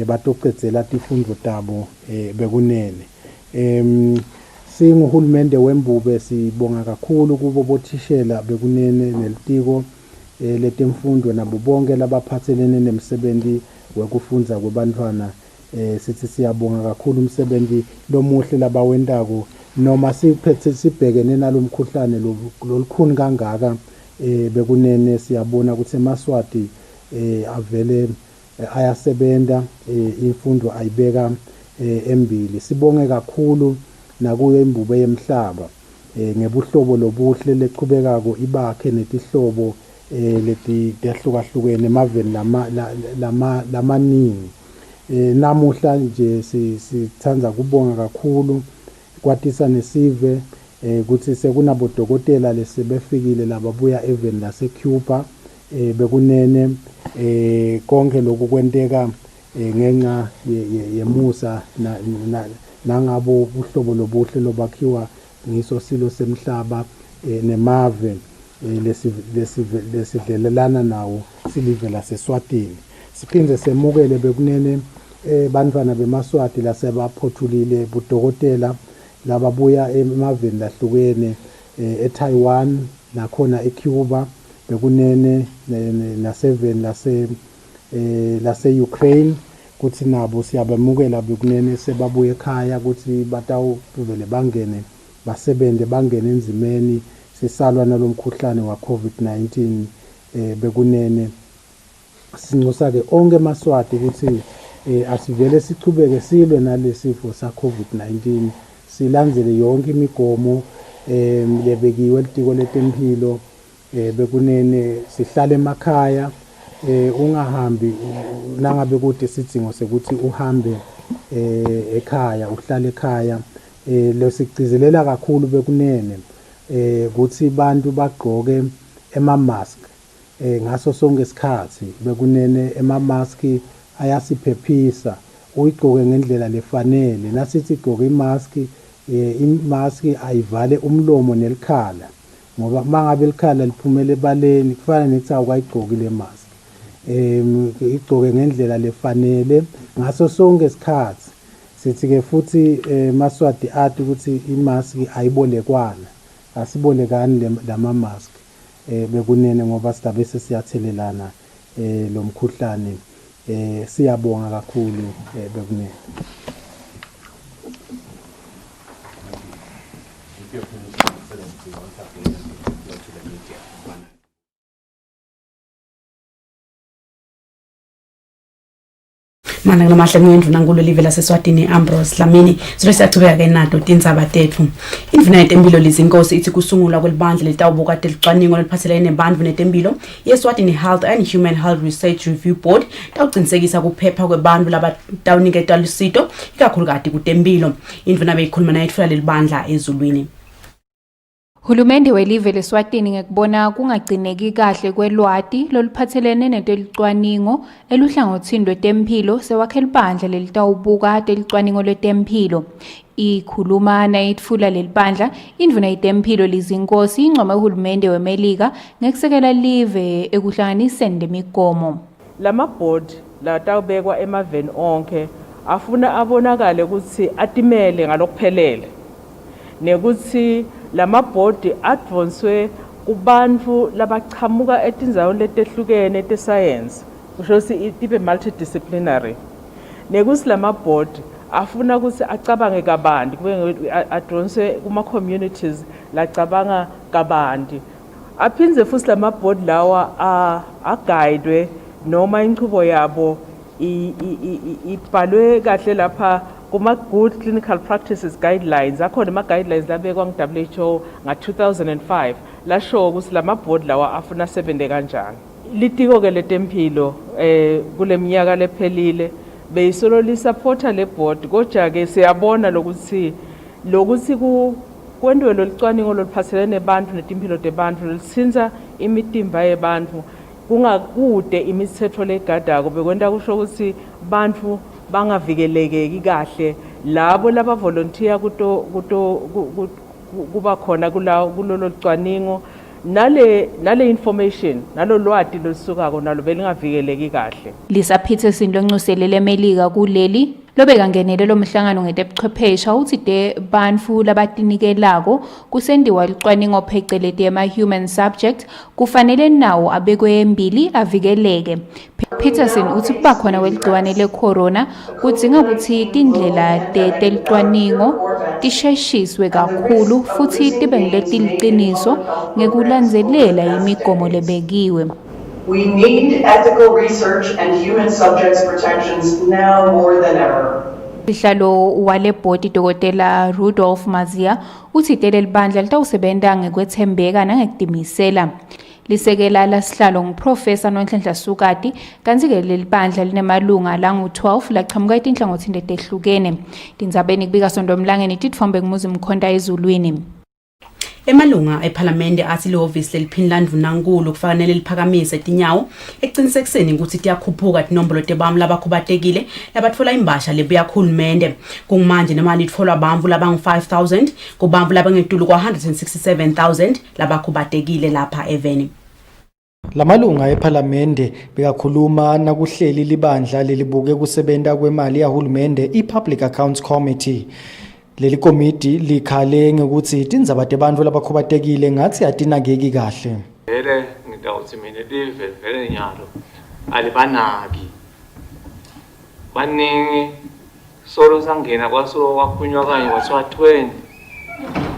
batoqedzela tifundo tabo bekunene singuhulumende wembube sibonga kakhulu kubo bothishela bekunene nelitiko letemfundo nabo bonke labaphathelene nemsebenzi wekufundza kwabantwana sithi siyabonga kakhulu umsebenzi lomuhle labawendako noma siphethe sibhekene nalomkhuhlane lolukhuni kangaka bekunene siyabona ukuthi eMaswati avele ayasebenza imfundo ayibeka embili sibonge kakhulu nakuyo imbube yemhlaba ngebuhlobo lobuhle leqhubekako ibakhe netihlobo leti tehlukahlukene emaveni lamaningi namuhla nje sithanda kubonga kakhulu kwatisa nesive ukuthi sekunabodokotela lesebefikile lababuya eveni laseCuba bekunene konke lokhu kwenteka ngenxa yemusa nangabo ubuhlobo lobuhle lobakhiwa ngiso silo semhlaba nemave lesidlelelana nawo silive laseSwatini siphindze semukele bekunene bantwana beMaswati lasebaphothulile budokotela lababuya emaveni lahlukene eTaiwan nakhona eCuba bekunene naseveni lase Ukraine kuthi nabo siyabamukela bekunene sebabuye ekhaya ukuthi batawuvele bangene basebenze bangene enzimeni sisalwa nalomkhuhlane wa COVID-19 bekunene sinxusa ke onke eMaswati ukuthi asivele sichubeke silwe nalesifo sa COVID-19 silandzele yonke imigomo lebekiwe litiko letempilo bekunene sihlale emakhaya ungahambi nangabe kude isidingo sekuthi uhambe ekhaya uhlale ekhaya lesigcizelela kakhulu bekunene ukuthi abantu bagqoke ema-mask ngaso sonke isikhathi bekunene ema-mask ayasiphephisa uyigqoke ngendlela lefanele nasithi igqoke imask ayivale umlomo nelikhala ngoba mangabe ilikhala liphumele ebaleni kufanele nithi awukayigqoki mask igqoke ngendlela lefanele ngaso sonke isikhathi sithi ke futhi Maswati athi ukuthi imask ayibolekwana asibolekani lama mask bekunene ngoba sidabe sesiyathelelana lo mkhuhlane siyabonga kakhulu bekunene. Mana ngamahle ngiyenduna ngulo live laseSwatini Ambrose Dlamini siyachubeka ke nato tindzaba tethu. Induna yetempilo lizinkosi ithi kusungulwa kwelibandla letawubuka telicwaningo liphathelene nebandla netempilo yeSwatini Health and Human Health Research Review Board tawuqinisekisa kuphepha kwebantu labatawuniketwa lusito ikakhulukazi kutempilo. Induna beyikhuluma naye etfula lelibandla ezulwini. Hulumende welive leSwatini ngekubona kungagcineki kahle kwelwati loluphathelene netelicwaningo eluhlangothini lwetempilo sewakhe libandla lelitawubuka telicwaningo lwetempilo. Ikhuluma nayitfula lelibandla indvuna yetempilo lizinkosi incoma uhulumende weMelika ngekusekela live ekuhlanganiseni lemigomo. Lama board latawubekwa emaveni onke afuna abonakale ukuthi atimele ngalokuphelele nekuthi lama board advonswe kubantu labachamuka etindzaweni letehlukene tescience kusho ukuthi ibe multidisciplinary nekuthi lama board afuna ukuthi acabange kabanti kube advonswe kuma communities lacabanga kabanti aphinze futhi lama board lawa aguidwe noma inchubo yabo ibhalwe kahle lapha kuma good clinical practices guidelines akhona ama guidelines labekwa nge-WHO nga-2005 lasho ukuthi lama board lawa afuna sebenze kanjani. Litiko ke letempilo kule minyaka lephelile beyisolo lisupporta le board kodwa ke siyabona lokuthi kwendwe lolicwaningo loluphathelene nebantu netimpilo tebantu litsinza imitimba yebantu kungakude imithetho legadako bekwenda kusho ukuthi bantu bangavikelekeki kahle labo laba volunteer kuba khona kulolo cwaningo nale information nalo lwati lolusukako nalo belingavikeleki kahle. Lisa Peterson loncuselele eMelika kuleli lobeka ngenele lo mhlangano ngetebuchwephesha uthi de bantu labatinikelako kusendiwa licwaningo phecelede ema-human subject kufanele nawo abekwe embili avikeleke. Peterson uthi kuba khona weligciwane le-corona kudzinga ukuthi tindlela telicwaningo tisheshiswe kakhulu futhi tibe ngiletiliciniso ngekulandzelela imigomo lebekiwe. We need ethical research and human subjects protections now more than ever. Sihlalo wale body Dr. Rudolph Mazia uthi tele libandla litawusebenta ngekwethembeka nangekudimisela. Lisekela lasihlalo nguprofessor Nonhlanhla Sukati kanti ke leli bandla linemalunga langu-12 lachamuka etinhlangothini letehlukene. Tindzabeni kubika sondomlangeni titfombe kumuzi mkhonta ezulwini. Emalunga eParliament athi lehhovisi leliphindlandvunankulu kufanele liphakamise tinyawo ekuqinisekiseni ukuthi tiyakhuphuka tinombolo tebantu labakhubatekile labatfola imbasha lebuya kuhulumende kumanje nemali itfolwa bantfu labangu-5,000 kubantfu labangetulu kwa-167,000 labakhubatekile lapha eveni. Lamalunga eParliament bekakhuluma nakuhleli libandla lelibuke kusebenta kwemali yahulumende iPublic Accounts Committee. Leli komiti likhale ngekuthi tindzaba tebantfu labakhubatekile ngathi atinakeki kahle. Ngitawutsi mina livele nyalo alibanaki baningi solo sangena kwasolo kwakhulunywa kanye kwathiwa 20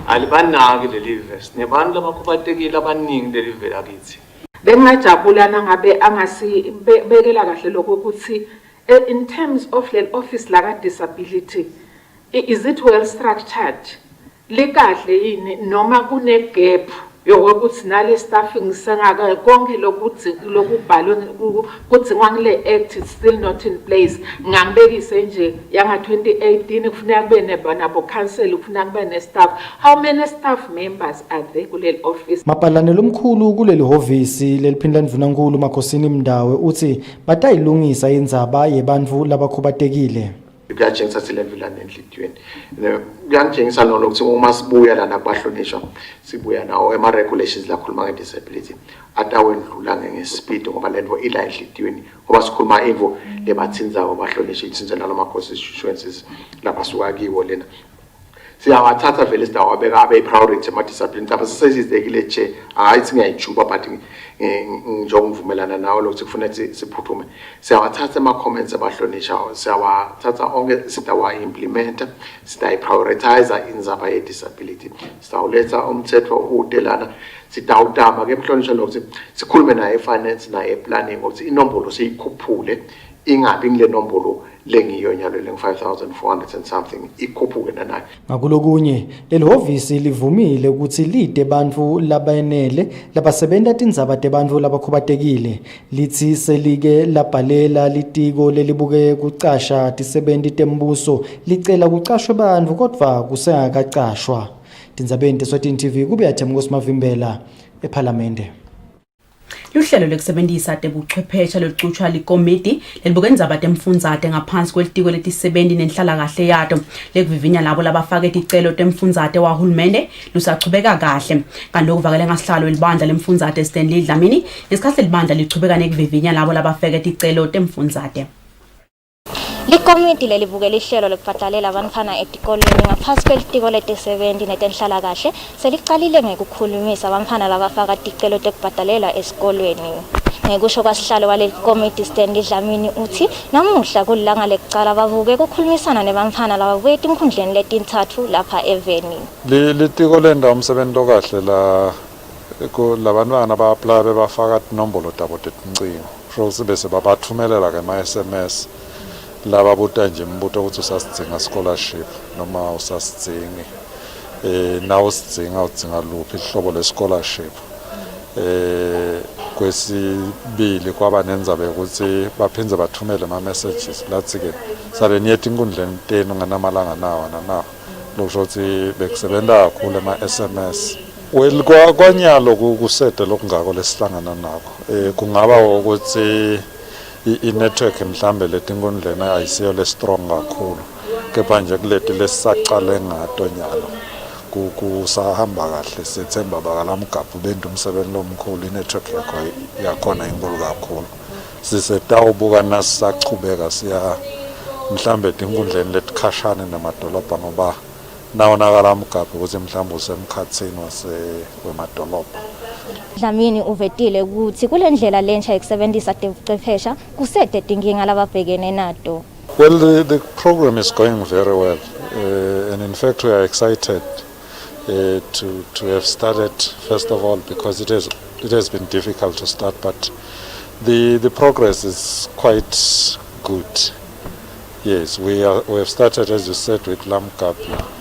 alibanaki leli verse nebantu labakhubatekile abaningi leli vele akithi. Bengajabulana ngabe angasibekela kahle lokho ukuthi in terms of the office la disability is it well structured likahle yini noma kune gap yokuthi nale staffing sengaka konke lokubhalwe kudzingwa ngile act is still not in place ngambekise nje yanga 2018 kufuneka kube nabo council kufuneka kube ne staff. How many staff members are there kuleli office? Mapalane lomkhulu kuleli hovisi leliphindla ndvunankulu Makhosini Mndawe uthi batayilungisa indzaba yebantfu labakhubatekile. Kuyatshengisa silevela nenhlitweni kuyangitshengisa nokuthi uma sibuya lana kubahlonishwa sibuya nawo ema regulations la khuluma nge-disability atawendlula ngespeed ngoba lento ila enhlitweni ngoba sikhuluma info lebathinzayo bahlonishwa ithinza nalama constituencies labasuka kiwo lena siyawathatha vele sidawabeka abe priority ama-disability apha sesizekile nje hayi singayijuba but njengokuvumelana nawo lokuthi kufanele siphuthume siyawathatha ama-comments abahlonishwayo siyawathatha onke sidawa-implementa sidayi-prioritize indzaba ye-disability sidawuletha umthetho udelana sidawudama-ke emhlonishwa lokuthi sikhulume naye e-finance naye e-planning ukuthi inombolo siyikhuphule ingabi ngile nombolo lengiyo nyalo leng-5,400 and something ikhuphuke nanayo. Ngakulokunye leli hovisi livumile ukuthi lide bantfu labayenele labasebenta tindzaba tebantfu labakhubatekile lithi selike labhalela litiko lelibuke kucasha tisebenti tembuso licela kucashwe bantfu kodvwa kusengakacashwa. Tindzabeni teSwatini TV kube Athemkosi Mavimbela eParliamente. Luhlelo lokusebenzisa tebuchwepheshe lokucutshwa likomiti lelibuka indzaba temfundzate ngaphansi kwelitiko letisebenti nenhlalakahle yato lekuvivinya labo labafake ticelo temfundzate wahulumende lusachubeka kahle kanti lokuvakele ngasihlalo libandla lemfundzate Stanley Dlamini ngesikhathi libandla lichubeka nekuvivinya labo labafake ticelo temfundzate. Likomiti lelibuke lihlelo lokubhadalela abantwana etikolweni ngaphansi kwelitiko letisebenti netenhlalakahle selicalile ngekukhulumisa abantwana labafaka ticelo tekubhadalela esikolweni. Ngekusho kwasihlalo waleli komiti Stanley Dlamini uthi namuhla kulilanga lekucala bavuke kukhulumisana nebantwana lababuye tinkhundleni letintathu lapha eveni. Litiko lenda umsebenzi okahle la labantwana ba-apply bebafaka tinombolo tabo tetincingo so bese babathumelela ke ma-SMS laba buta nje mbuto ukuthi usasidzinga scholarship noma usasidzingi nawo sidzinga udzinga luphi ihlobo le-scholarship kwesibili kwaba nendzaba yokuthi baphindze bathumele ama-messages lathi-ke sale niye tinkundleni tenu nganamalanga nawo nanawo lokusho ukuthi bekusebenta kakhulu ema-SMS. Well kwanyalo kusede lokungako lesihlangana nako kungaba ukuthi i-network mhlambe letinkundleni ayisiyo le-strong kakhulu kepha nje kuleti lesisacale ngato nyalo kusahamba kahle sethemba bakalamgabhu benza umsebenzi lomkhulu i-network yakhona inkulu kakhulu sisetawubuka nasisachubeka siya mhlambe tinkundleni letikhashane namadolobha ngoba nawonakala mgabhu ukuthi mhlambe usemkhathini wemadolobha. Dlamini uvetile ukuthi kule ndlela lensha yokusebenzisa tebuchwephesha kusede tinkinga lababhekene nato. Well, the program is going very well and in fact we are excited to have started first of all because it has been difficult to start but the progress is quite good. Yes, we have started as you said with Lamkapi.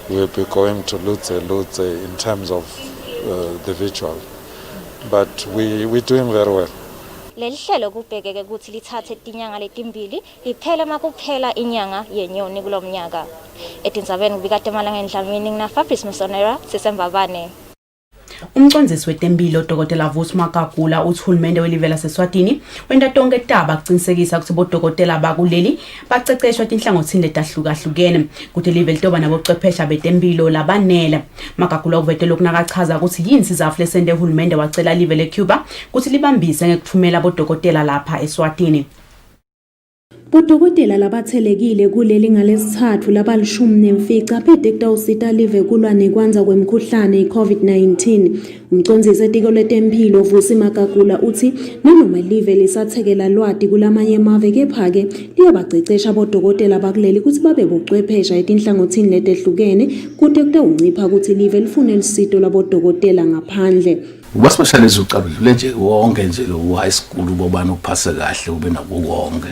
We'll be going to Lutze in terms of the virtual. But we're doing very well. Leli hlelo kubhekeke ukuthi lithathe tinyanga letimbili liphele makuphela inyanga yenyoni kulomnyaka. Etindzabeni kubikade Malanga Dlamini na Fabrice Musonera sisembabane. Umcondzisi wetempilo Dr. Vusi Makagula uthi uhulumende welive laseSwatini wenta tonke taba kucinisekisa ukuthi bodokotela bakuleli baceceshwa tinhlangothini letahlukahlukene kuthi live litoba nabochwephesha betempilo labanele. Makagula uvetele ukunakachaza ukuthi yini sizathu lesente uhulumende wacela live leCuba ukuthi libambise ngekuthumela bodokotela lapha eSwatini. Bodokotela labathelekile kuleli ngalesithathu labalishumi phede kutawusita live kulwa nekwanza kwemkhuhlane i-COVID-19. Umcondzisi etiko letempilo Vusi Makagula uthi noma live lisathekela lwati kulamanye amave kepha-ke liyabacecesha bodokotela bakuleli ukuthi babe bochwephesha etinhlangothini letehlukene kude kutawuncipha ukuthi live lifune lisito labodokotela ngaphandle. Ubasipeshalize ucabulule nje wonke nje lo high school ubobani ukuphase kahle ube nako konke.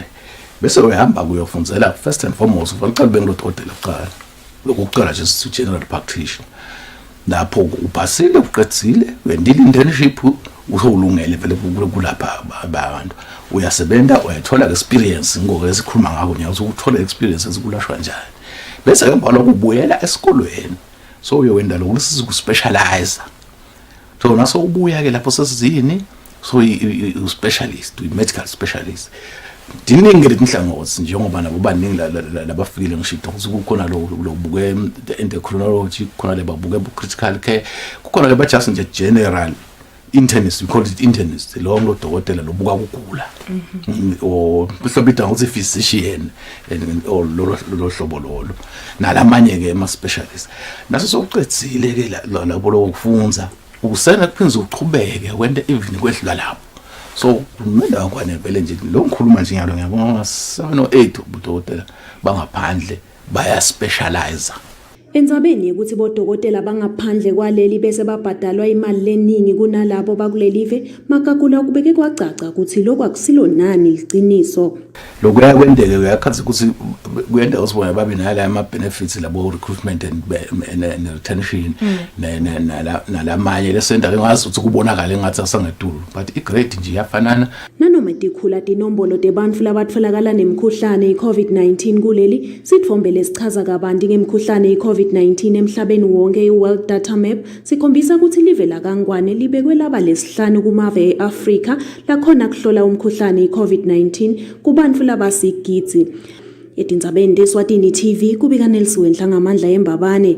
Bese uyahamba kuyofundzela first and foremost ufanele bengodokotela kuqala. Lokuqala nje general practitioner. lapho uphasile uqedile wendile internship usolungele vele kulapha abantu uyasebenza uyathola experience ngoku esikhuluma ngako nje ukuthola experience esikulashwa njani bese ke mbalo kubuyela esikolweni so uyowenda lokho sisiku-specialize so naso ubuya ke lapho sesizini so u-specialist u-medical specialist diningi letinhlangothi njengoba nabo baningi labafikile ngishito ukuthi kukhona lo buke endocrinology kukhona lebabuke critical care kukhona leba just nje general internist, we call it internist, lo dokotela lobuka ukugula o kuhlobita ukuthi physician or lo hlobo lolo nalamanye ke ama specialist naso sokuqedzile ke labo lokufunza usena kuphinza uqhubeke wende even kwedlula lapho so kumele akwane vele nje lo ngikhuluma nje ngalo ngiyabona 7 or 8 ubudokotela bangaphandle baya specialize. Endzabeni ukuthi bodokotela bangaphandle kwaleli bese babhadalwa imali leningi kunalabo bakulelive makakula kubeke kwacaca ukuthi lokho akusilo nani liqiniso. Lokuya kwendeke uyakhathi ukuthi kuyenda usibona babe nala ama benefits labo recruitment and retention nalamanye lesenda ke ngazi ukuthi kubonakala engathi asangedulu but igrade nje yafanana nanoma tikhula tinombolo tebantu labatfolakala nemkhuhlane iCovid-19 kuleli sithombe lesichaza kabanti ngemkhuhlane iCovid-19 emhlabeni wonke iWorld Data Map sikhombisa ukuthi live la Kangwane libekwe laba lesihlanu kumave eAfrika lakhona kuhlola umkhuhlane iCovid-19 kubantu labasigidzi. Etindzabeni Eswatini TV kubika Nelson Nhlangamandla eMbabane.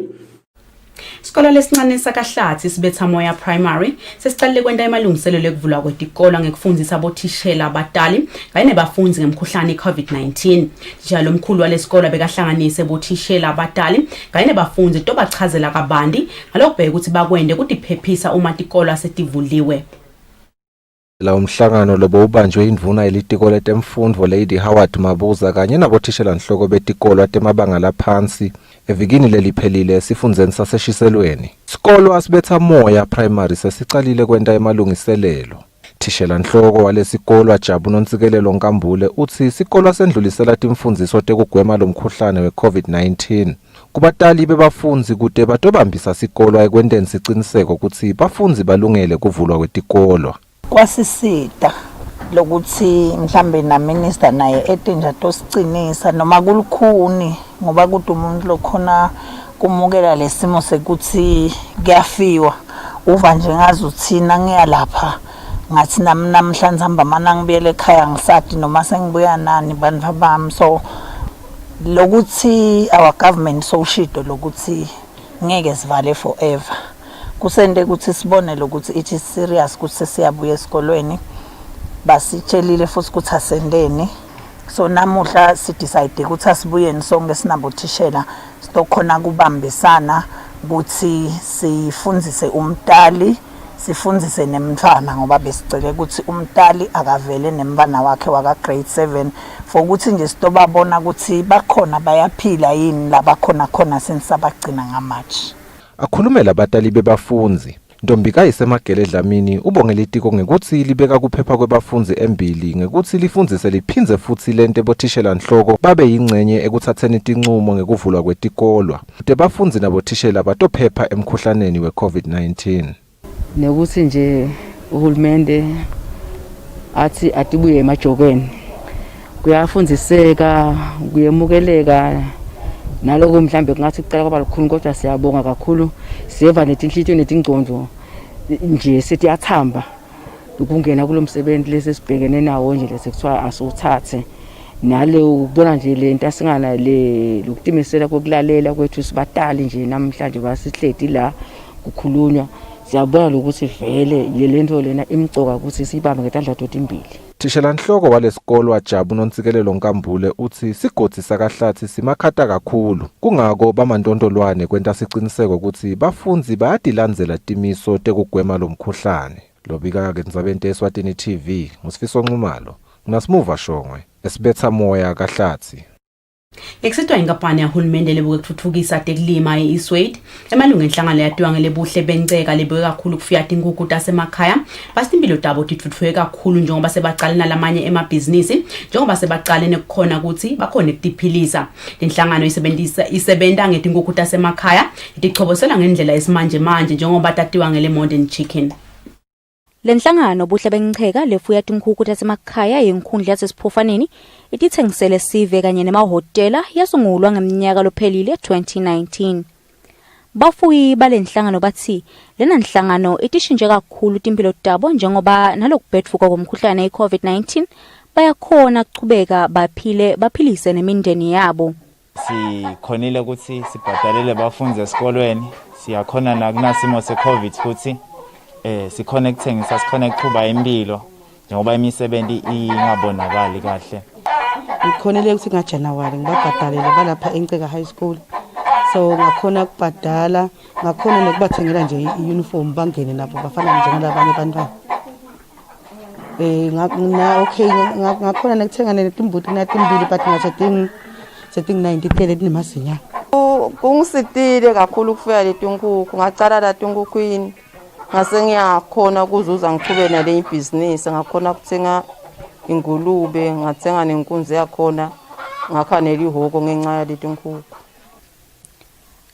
Isikolo lesincane sakaHlathi sibetha moya primary sesicalile kwenta emalungiselelo ekuvulwa kwetikolo ngekufundisa abothishela abatali kanye nebafundi ngemkhuhlane iCovid-19. Njalo umkhulu walesikolo bekahlanganise abothishela abatali kanye nebafundi tobachazela kabanti ngalokubheka ukuthi bakwende ukuthi phephisa uma tikolo asetivuliwe. La umhlangano lobo ubanjwe indvuna elitiko letemfundvo Lady Howard Mabuza kanye nabothishela nhloko betikolo atemabanga laphansi evikini leliphelile sifundzeni saseshiselweni. Isikolo asibetha moya primary sesicalile kwenta emalungiselelo. Thishela nhloko walesikolo ajabu nontsikelelo Nkambule uthi isikolo sendlulisela timfundziso tekugwema lomkhuhlane weCovid-19. Kubatali bebafundzi kude batobambisa isikolo ekwenteni siciniseko ukuthi bafundzi balungele kuvulwa kwetikolo. Kwasisida lokuthi mhlambe na minister naye etinja tosicinisa noma kulukhuni ngoba kuthi umuntu lokhona kumukela lesimo sekuthi kuyafiwa uva nje ngazi uthina ngiyalapha ngathi namhlanje hamba mana ngibuyele ekhaya ngisati noma sengibuya nani bantu bami so lokuthi our government sowushido lokuthi ngeke sivale forever kusende ukuthi sibone lokuthi it is serious ukuthi siyabuya esikolweni basitshelile futhi ukuthi asendeni so namuhla si decide ukuthi asibuyeni sonke sinabothishela sitokhona kubambisana ukuthi sifundzise umntali sifundzise nemntwana ngoba besicele ukuthi umntali akavele nemntwana wakhe waka grade 7 for ukuthi nje sitobabona ukuthi bakhona bayaphila yini labakhona khona sinisabagcina ngamathi. Akhulumela abatali bebafunzi Ntombika isemagele Dlamini ubongela itiko ngekuthi libeka kuphepha kwebafunzi embili ngekuthi lifundzise liphindze futhi lente bothishela nhloko babe yingcenye ekuthatheni tincumo ngekuvulwa kwetikolo kude bafunzi nabothishela batophepha emkhuhlaneni weCovid-19 nekuthi nje uhulumende athi atibuye emajokweni kuyafundziseka kuyemukeleka naloko mhlambe kungathi kucela kwaba lukhulu kodwa siyabonga kakhulu siyeva netinhlityo netingcondo nje sithi athamba ukungena kulomsebenzi lesesibhekene nawo nje lesekuthiwa asuthathe nale ubona nje lento asingana le lokutimisela kokulalela kwethu sibatali nje namhlanje basihledi la kukhulunywa siyabona lokuthi vele lento lena imcoka ukuthi sibambe ngetandla totimbili. Thishela nhloko walesikolo ajabu nontsikelelo Nkambule uthi sigodzi sakaHlathi simakhata kakhulu kungako bamantontolwane kwenta siciniseko ukuthi bafunzi bayadilandzela timiso tekugwema lomkhuhlane. Lobika ke Ndzabeni Eswatini TV ngusifiso Nxumalo nginasimuva Shongwe esibetha moya kaHlathi. Eksitwa inkampani yahulumende lebuke kuthuthukisa tekulima eEswatini emalungu enhlangano yadwanga lebuhle benceka lebuke kakhulu kufiyata inkukhu tasemakhaya basimpilo tabo tithuthuke kakhulu njengoba sebaqalena lamanye emabhizinisi njengoba sebaqalene kukhona ukuthi bakhona ukudiphilisa lenhlangano isebenta ngetinkukhu tasemakhaya itichobosela ngendlela esimanje manje njengoba tatiwa ngele modern chicken. Lenhlangano buhle bencheka lefuya tinkukhu tasemakhaya yenkhundla yasesiphofaneni itithengisele sive kanye nemahotela yasungulwa ngeminyaka lophelile 2019. Bafuyi balenhlangano bathi lena nhlangano itishintshe kakhulu timpilo tabo njengoba nalokubhedfuka komkhuhlane iCovid-19 bayakhona ukuchubeka baphilise nemindeni yabo. Sikhonile ukuthi sibhadalele bafunze esikolweni, siyakhona nakunasimo seCovid futhi sikhona ukuthengisa, sikhona ukuqhuba impilo njengoba imisebenzi ingabonakali kahle. Ngikhonile ukuthi ngaJanuary ngibabhadalele balapha eNceka High School, so ngakhona ukubhadala, ngakhona nokubathengela nje i-uniform bangene nabo bafana njengalabanye abantwana. Ngakhona nokuthenga netimbuti natimbili but ngathi setting 90 kuphela etinemazinya. Kungisitile kakhulu ukufuya letinkukhu, ngacala la tinkukhwini ngase ngiyakhona ukuzuza ngiqhubeke nale ibhizinisi, ngakhona ukuthenga ingulube, ngathenga nenkunzi yakhona, ngakhanela ihoko ngenxa yaletinkukhu.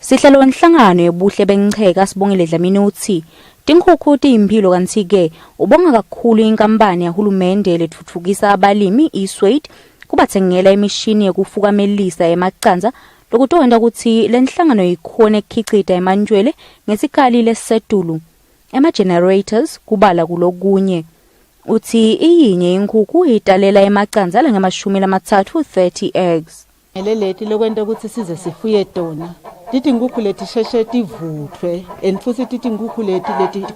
Sihlalo wenhlangano yebuhle bencheka Sibongile Dlamini uthi tinkukhu tiyimpilo kanti ke ubonga kakhulu inkampani yahulumende lethuthukisa abalimi iEswatini kubathengela imishini yokufukamelisa emaqanza lokutonda ukuthi lenhlangano ikhona ukukhicita emanjwele ngesikali lesetulu ema-generators kubala kulokunye. Uthi iyinye inkukhu italela emaqanza la ngama-30 30 eggs. Leleti lokwenta ukuthi size sifuye tona. Tithi inkukhu leti sheshe tivuthwe and futhi tithi inkukhu leti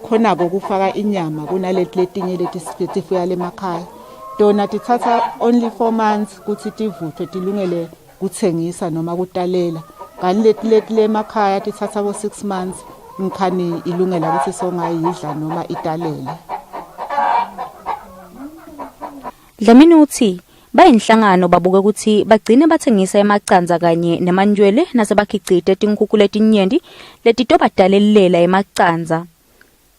khonako ukufaka inyama kunaleti letinye leti sifuya lemakhaya. Tona tithatha only 4 months ukuthi tivuthwe tilungele kuthengisa noma kutalela. Kanti leti lemakhaya tithatha 6 months ngikhani ilungela ukuthi songayidla noma italele. Dlamini uthi bayinhlangano babuke ukuthi bagcine bathengisa emaqanza kanye nemanjwele nasebakhicite tinkukhu letinyenti letitobadalelela emaqanza.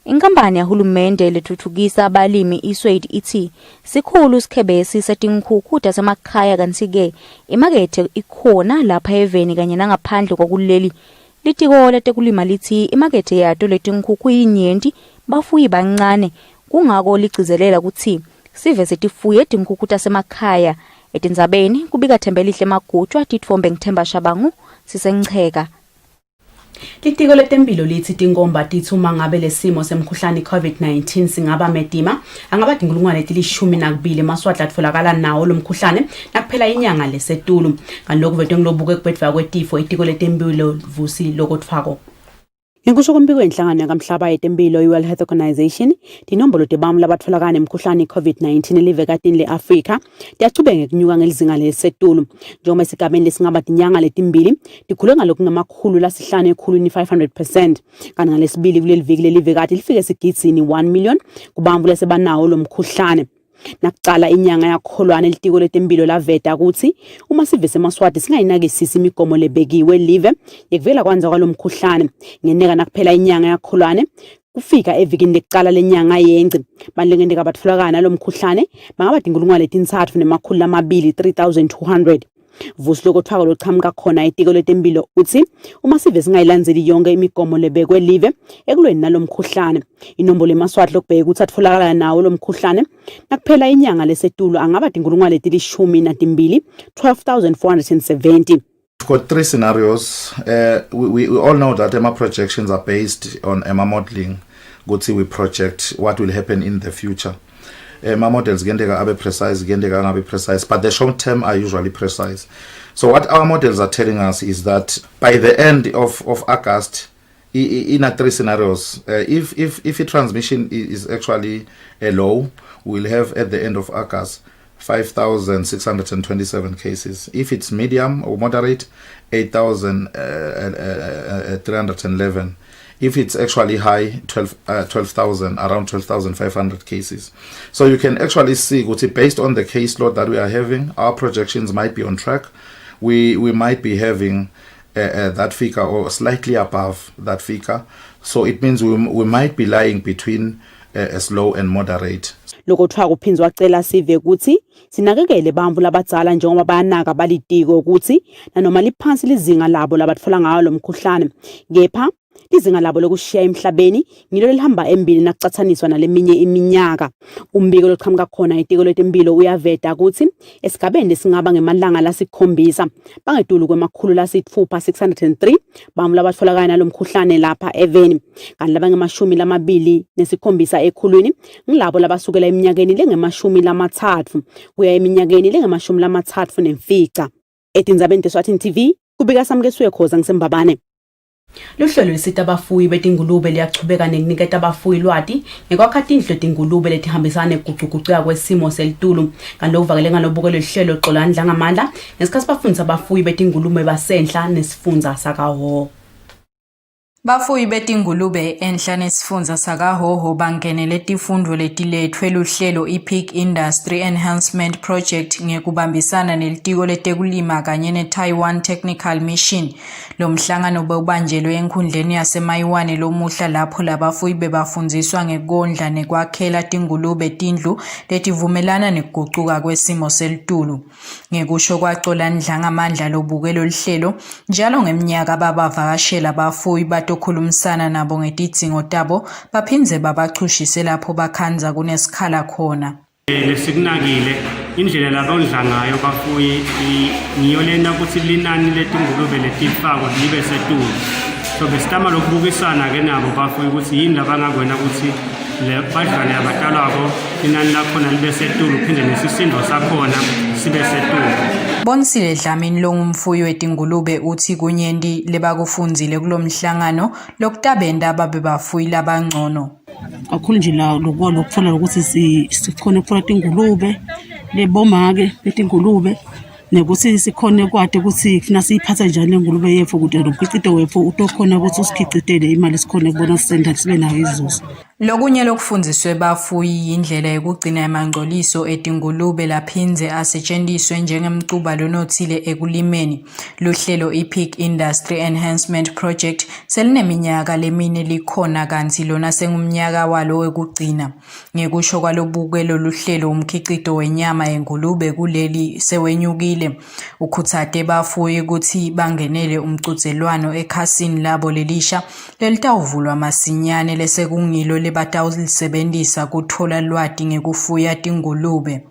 Inkampani yahulumende lethuthukisa abalimi iEswatini ithi sikhulu sikhebesi setinkukhu tasemakhaya kanti ke imakethe ikhona lapha eveni kanye nangaphandle kwakuleli. Litiko letekulima lithi imakethe yato letinkukhu inyenti bafuyi bancane kungako ligcizelela ukuthi sive setifuye tinkukhu tasemakhaya etindzabeni kubika Thembelihle Magutshwa titfombe ngithemba Shabangu sisencheka. Litiko letempilo lithi tinkomba tithuma ngabe lesimo semkhuhlane iCovid-19 singaba medima angaba dingulungwane etilishumi emaswati atfolakala nawo lomkhuhlane nakuphela inyanga lesetulu kanti vetwe ngilobuke kubhedva kwetifo itiko letempilo vusi lokotfako. Ngikusho kumbiko enhlangano yakamhlaba yetempilo iWorld Health Organization tinombolo tebamu labatfolakala nemkhuhlane iCovid-19 elivekatini leAfrika tiyachubeka kunyuka ngelizinga lesetulu njengoba esigabeni lesingaba tinyanga letimbili tikhule ngalokhu ngamakhulu lasihlanu ekhulwini 500% kanti ngalesibili kuleli viki lelivekati lifike esigidini 1 million kubambu lesebanawo lomkhuhlane. Nakucala inyanga yakholwana elitiko letempilo laveta ukuthi uma sivese emaswati singayinakisisi imigomo lebekiwe live yekuvela kwanza kwalomkhuhlane ngeneka nakuphela inyanga yakholwane kufika evikini lekucala lenyanga yengci balengendeka batfolakala nalomkhuhlane bangaba dingulungwane letintsatfu nemakhulu lamabili 3200. Vusi lokotfako lochamuka khona itiko letempilo uthi uma sive singayilandzeli yonke imigomo lebekwe live ekulweni nalomkhuhlane inombolo emaswati lokubheka ukuthi atfolakala nawo lomkhuhlane nakuphela inyanga lesetulu angaba dingulungwane letilishumi natimbili 12,470. We've got 3 scenarios. We all know that EMA projections are based on EMA modeling. We project what will happen in the future. My models are precise, precise, but the short term are usually precise. So what our models are telling us is that by the end of August, in 3 scenarios, if a transmission is actually low, we'll have at the end of August 5,627 cases. If it's medium or moderate, 8,311. If it's actually high, 12,000, around 12,500 cases. So you can actually see, based on the caseload that we are having, our projections might be on track. we might be having that figure or slightly above that figure. So it means we might be lying between slow and moderate. Lokuthiwa kuphinzwa wacela sive ukuthi sinakekele bamvu labadzala njengoba bayanaka balitiko ukuthi nanoma liphansi lizinga labo labatfola ngayo lo mkhuhlane kepha izinga labo lokushiya emhlabeni ngilo lihamba embili nakucathaniswa naleminye iminyaka. Umbiko loqhamuka khona itiko letempilo uyaveta ukuthi esigabeni singaba ngemalanga lasikhombisa bangedulu kwemakhulu lasithupha 603 bamvu labatfolakala nalomkhuhlane lapha eveni kanti labangemashumi lamabili nesikhombisa ekhulwini ngilabo labasukela eminyakeni lengemashumi lamathathu kuya eminyakeni lengemashumi lamathathu nemfica. Etindzabeni Eswatini TV kubika Samkeswe Khoza ngisembabane. Luhlelo lisita abafuyi betingulube liyachubeka nekuniketa abafuyi lwati ngekwakha tindlu tingulube letihambisana neguquguquka kwesimo selitulu kanti lokuvakele ngalobukelo lihlelo xola ngamandla ngesikhathi bafundisa abafuyi betingulube basenhla nesifundza sakaho. Bafuyi betingulube enhla nesifundza sakahoho bangenele tifundvo letilethwe luhlelo iPig Industry Enhancement Project ngekubambisana nelitiko letekulima kanye neTaiwan Technical Mission. Lo mhlangano bewubanjelwe enkhundleni yaseMaiwane lomuhla lapho labafuyi bebafundziswa ngekondla nekwakhela tingulube tindlu letivumelana nekuguquka kwesimo selitulu. Ngekusho kwaXola ngamandla lobukelo lihlelo njalo ngeminyaka babavakashela abafuyi tokhulumisana nabo ngetidzingo tabo baphindze babachushise lapho bakhanza kunesikhala khona. Lesikunakile indlela labondla ngayo bafuyi ngiyo lena ukuthi linani letingulube letifakwa libe setulu. So besitama lokubukisana ke nabo bafuyi ukuthi yini labangakwenza ukuthi le badlane abatalako inani lakhona libe setulu phinde nesisindo sakhona sibe setulu. Bonisile Dlamini longumfuyi wetingulube uthi kunyendi lebakufundzile kulomhlangano lokutabenda ababebafuyi labangcono. Kakhulu nje lokufuna ukuthi sikhone ukufuna tingulube lebomake betingulube nekuthi sikhone kwade ukuthi kufuna siyiphatha njani ingulube yethu ukuthi lokukhicito wethu utokhona ukuthi usikhicitele imali sikhone kubona sisenda sibe nayo izuzo. Lokunye lokufundiswe bafuyi indlela yokugcina amangcoliso etingulube laphinze asetshenziswe njengemcuba lonothile ekulimeni. Luhlelo iPig Industry Enhancement Project selineminyaka lemine likhona kanti lona sengumnyaka walo wekugcina. Ngekusho kwalobukelo luhlelo umkhicito wenyama yengulube kuleli sewenyukile. Ukhuthade bafuyi ukuthi bangenele umcuzelwano ekhasini labo lelisha lelitawuvulwa masinyane lesekungilo batawulisebenzisa kuthola lwati ngekufuya tingulube.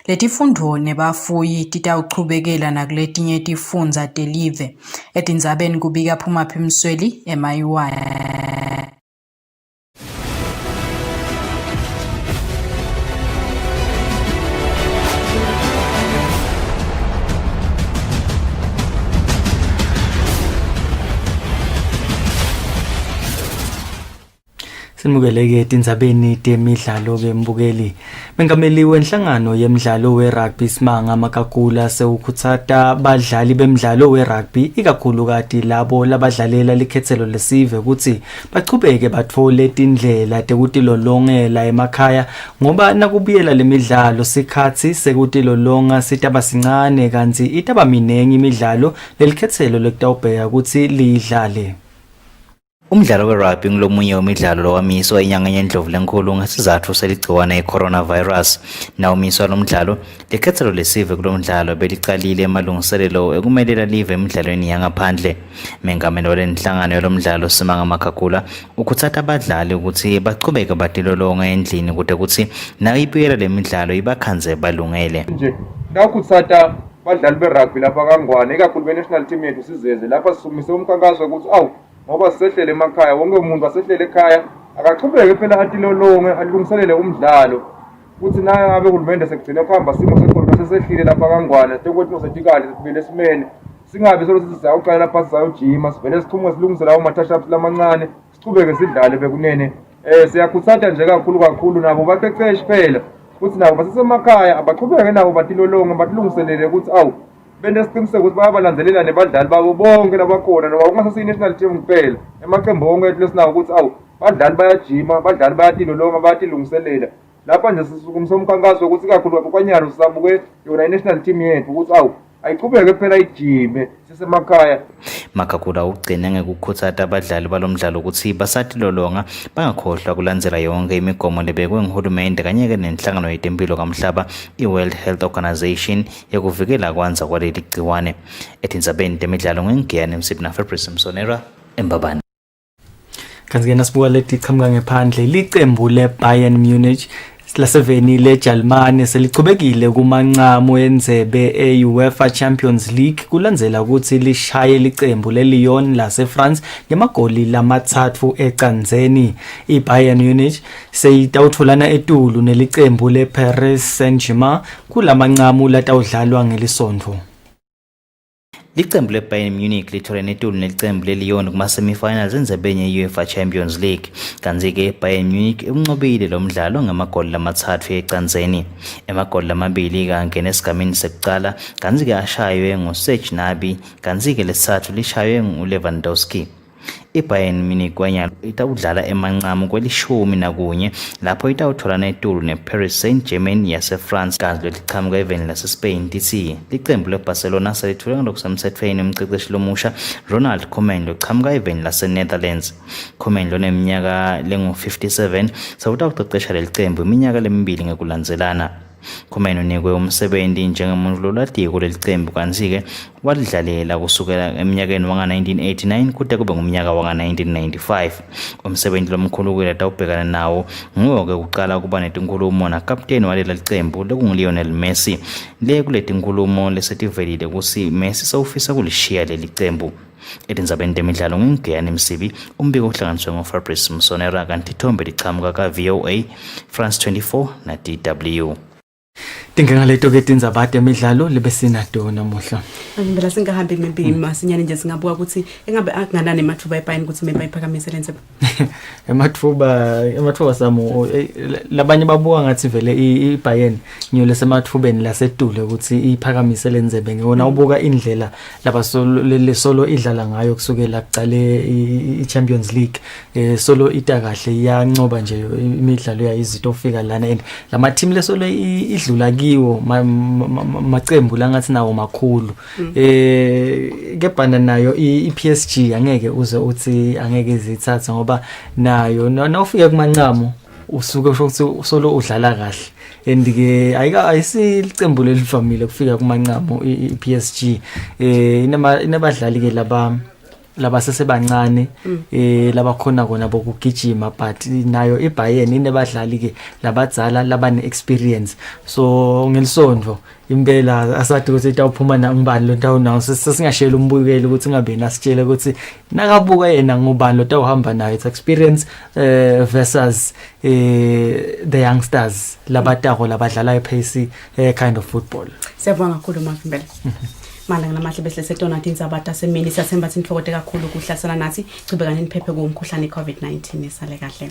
Letifundvo nebafuyi titawuchubekela nakuletinye tifundza telive. Etindzabeni kubika Phumaphi Msweli eMaiwane. Simukeleke etindzabeni temidlalo ke mbukeli. Mengameli wenhlangano yemidlalo we-rugby Simanga Makakula sewukhuthata badlali bemidlalo we-rugby ikakhulukati labo labadlalela likhethelo lesive ukuthi bachubeke batfole tindlela tekutilolongela emakhaya ngoba nakubuyela lemidlalo sikhatsi sekutilolonga sitaba sincane kanti itaba minengi imidlalo lelikhethelo lekutawubheka ukuthi lidlale. Umdlalo we-rugby ngulomunye wemidlalo lowamiswa inyanga yendlovu lenkulu ngesizathu seligciwane i-coronavirus. Nawumiswa lo mdlalo likhethelo lesive kulo mdlalo belicalile emalungiselelo ekumelela live emidlalweni yangaphandle. Mengameli walenhlangano yalo mdlalo Simanga Makakula ukhuthata abadlali ukuthi bachubeke batilolonga endlini kude ukuthi nayo ibuyela lemidlalo ibakhanze balungele. Nje ngakhuthata badlali be-rugby lapha kangwane ikakhulu be-national team yethu sizeze lapha sisumise umkhankaso ukuthi ngoba sisehlele emakhaya wonke umuntu asehlele ekhaya akachubeke phela atilolonge alungiselele umdlalo ukuthi naye ngabe uhulumende sekugcina kuhamba simo sekhona sesehlile lapha kangwane tekwethi setikali sibele simene singabe sokuthi sizawuqala lapha sizayojima sivele sichumuke silungisela lawo matashups lamancane sichubeke sidlale bekunene siyakhuthata nje kakhulu nabo baqeqeshi phela ukuthi nabo basesemakhaya abachubeke nabo batilolonge batilungiselele ukuthi bende siqiniseke ukuthi bayabalandelela nebadlali babo bonke labakhona noma kungasasiyi national team kuphela emaqembu wonke ethu lesinawo ukuthi badlali bayajima badlali bayatilolonga bayatilungiselela lapha nje sisukumisa umkhankaso ukuthi kakhulu kwanyalo sisabuke yona i-national team yethu ukuthi ayiqhubeke phela ijime sisemakhaya. Makakula ugcine ngekukhuthaza abadlali balomdlalo ukuthi basatilolonga bangakhohlwa kulandzela yonke imigomo lebekwe nguhulumende kanye-ke nenhlangano yetempilo kamhlaba i-World Health Organization yokuvikela kwanza kwaleli gciwane. Etindzabeni temidlalo ngengiyane Msipna Fabrice Msonera eMbabane. Kanti-ke nasibuka leti qhamuka ngephandle licembu le-Bayern Munich laseveni leJalimane selichubekile kumancamo enzebe e-UEFA Champions League kulandzela ukuthi lishaye licembu le-Lyon lase-France ngemagoli lamathathu ecanzeni. I-Bayern Munich seyitawutfolana etulu nelicembu le-Paris Saint-Germain kulamancamo latawudlalwa ngelisondvo. Licembu le-Bayern Munich lithole netulu nelicembu le-Lyon kuma-semifinals enzebeni ye-UEFA Champions League. Kanti-ke Bayern Munich unqobile lo mdlalo ngamagoli lamathathu ecanzeni. Emagoli lamabili kangena esigameni sekucala kanti-ke ashaywe nguSerge Gnabry kanti-ke lesithathu lishaywe nguLewandowski. I-Bayern Munich kwanya itawudlala emancamo kwelishumi lapho itawutholana etulu ne-Paris Saint-Germain yase-France kanti lichamuka eveni lase-Spain lithi licembu le-Barcelona selithule ngokusemthethweni umceceshi lomusha Ronald Koeman lochamuka eveni lase-Netherlands. Koeman loneminyaka lengu-57 sewutawucecesha leli cembu iminyaka lemibili ngekulandzelana. Koeman unikwe umsebenzi njengomuntu lolwatiko kuleli cembu kanti-ke walidlalela kusukela eminyakeni wanga-1989 kude kube ngumnyaka wanga-1995. Umsebenzi lomkhulu kweleta ubhekana nawo nguwo-ke kuqala kuba netinkulumo nakapteni walela licembu lekungu-Lionel Messi. Le kuleti nkulumo lesetivelile kusi Messi sawufisa kulishiya leli cembu. Etindzabeni temidlalo ngingiyane Msibi umbiko uhlanganiswe ngoFabrice Msonera kanti ithombe lichamuka ka-VOA France 24 na DW. Ngaleto-ke tindzaba temidlalo libe sinato namuhla. Ngibela singahambi ngempima sinyane nje singabuka ukuthi engabe akunganani emathuba eBayern ukuthi mebayiphakamise lensebe. emathuba samo labanye babuka ngathi vele iBayern ngiyo lesemathubeni lasedule ukuthi iphakamise lenzebe ngiyona ubuka indlela laba solo idlala ngayo kusukela kuqale iChampions League solo ita kahle iyancoba nje imidlalo yayizito ofika lana and lama team lesolo idlula kiwo macembu langathi nawo makhulu. Kebhana nayo iPSG angeke uze uthi angeke izithatha ngoba nayo nawufika kumancamo usuke ukuthi solo udlala kahle and-ke ayisilicembu lelivamile kufika kumancamo iPSG inabadlali-ke laba sesebancane labakhona kona bokugijima but nayo iBayern inebadlali ke labadzala labane experience so ngelisondvo impela asathi ukuthi itawuphuma ngubani lo ndawo nawo sesingashela umbukeli ukuthi ngabe nasitshele ukuthi nakabuka yena ngubani lo tawuhamba nayo it's experience versus the youngsters labatako labadlala ipace kind of football. Siyabonga kakhulu Mafimbela. Malanga namahle bese setona tindzaba tasemini siyathemba sinhlokode kakhulu kuhlasana nathi chibekani niphephe kumkhuhlane iCovid-19 isale kahle.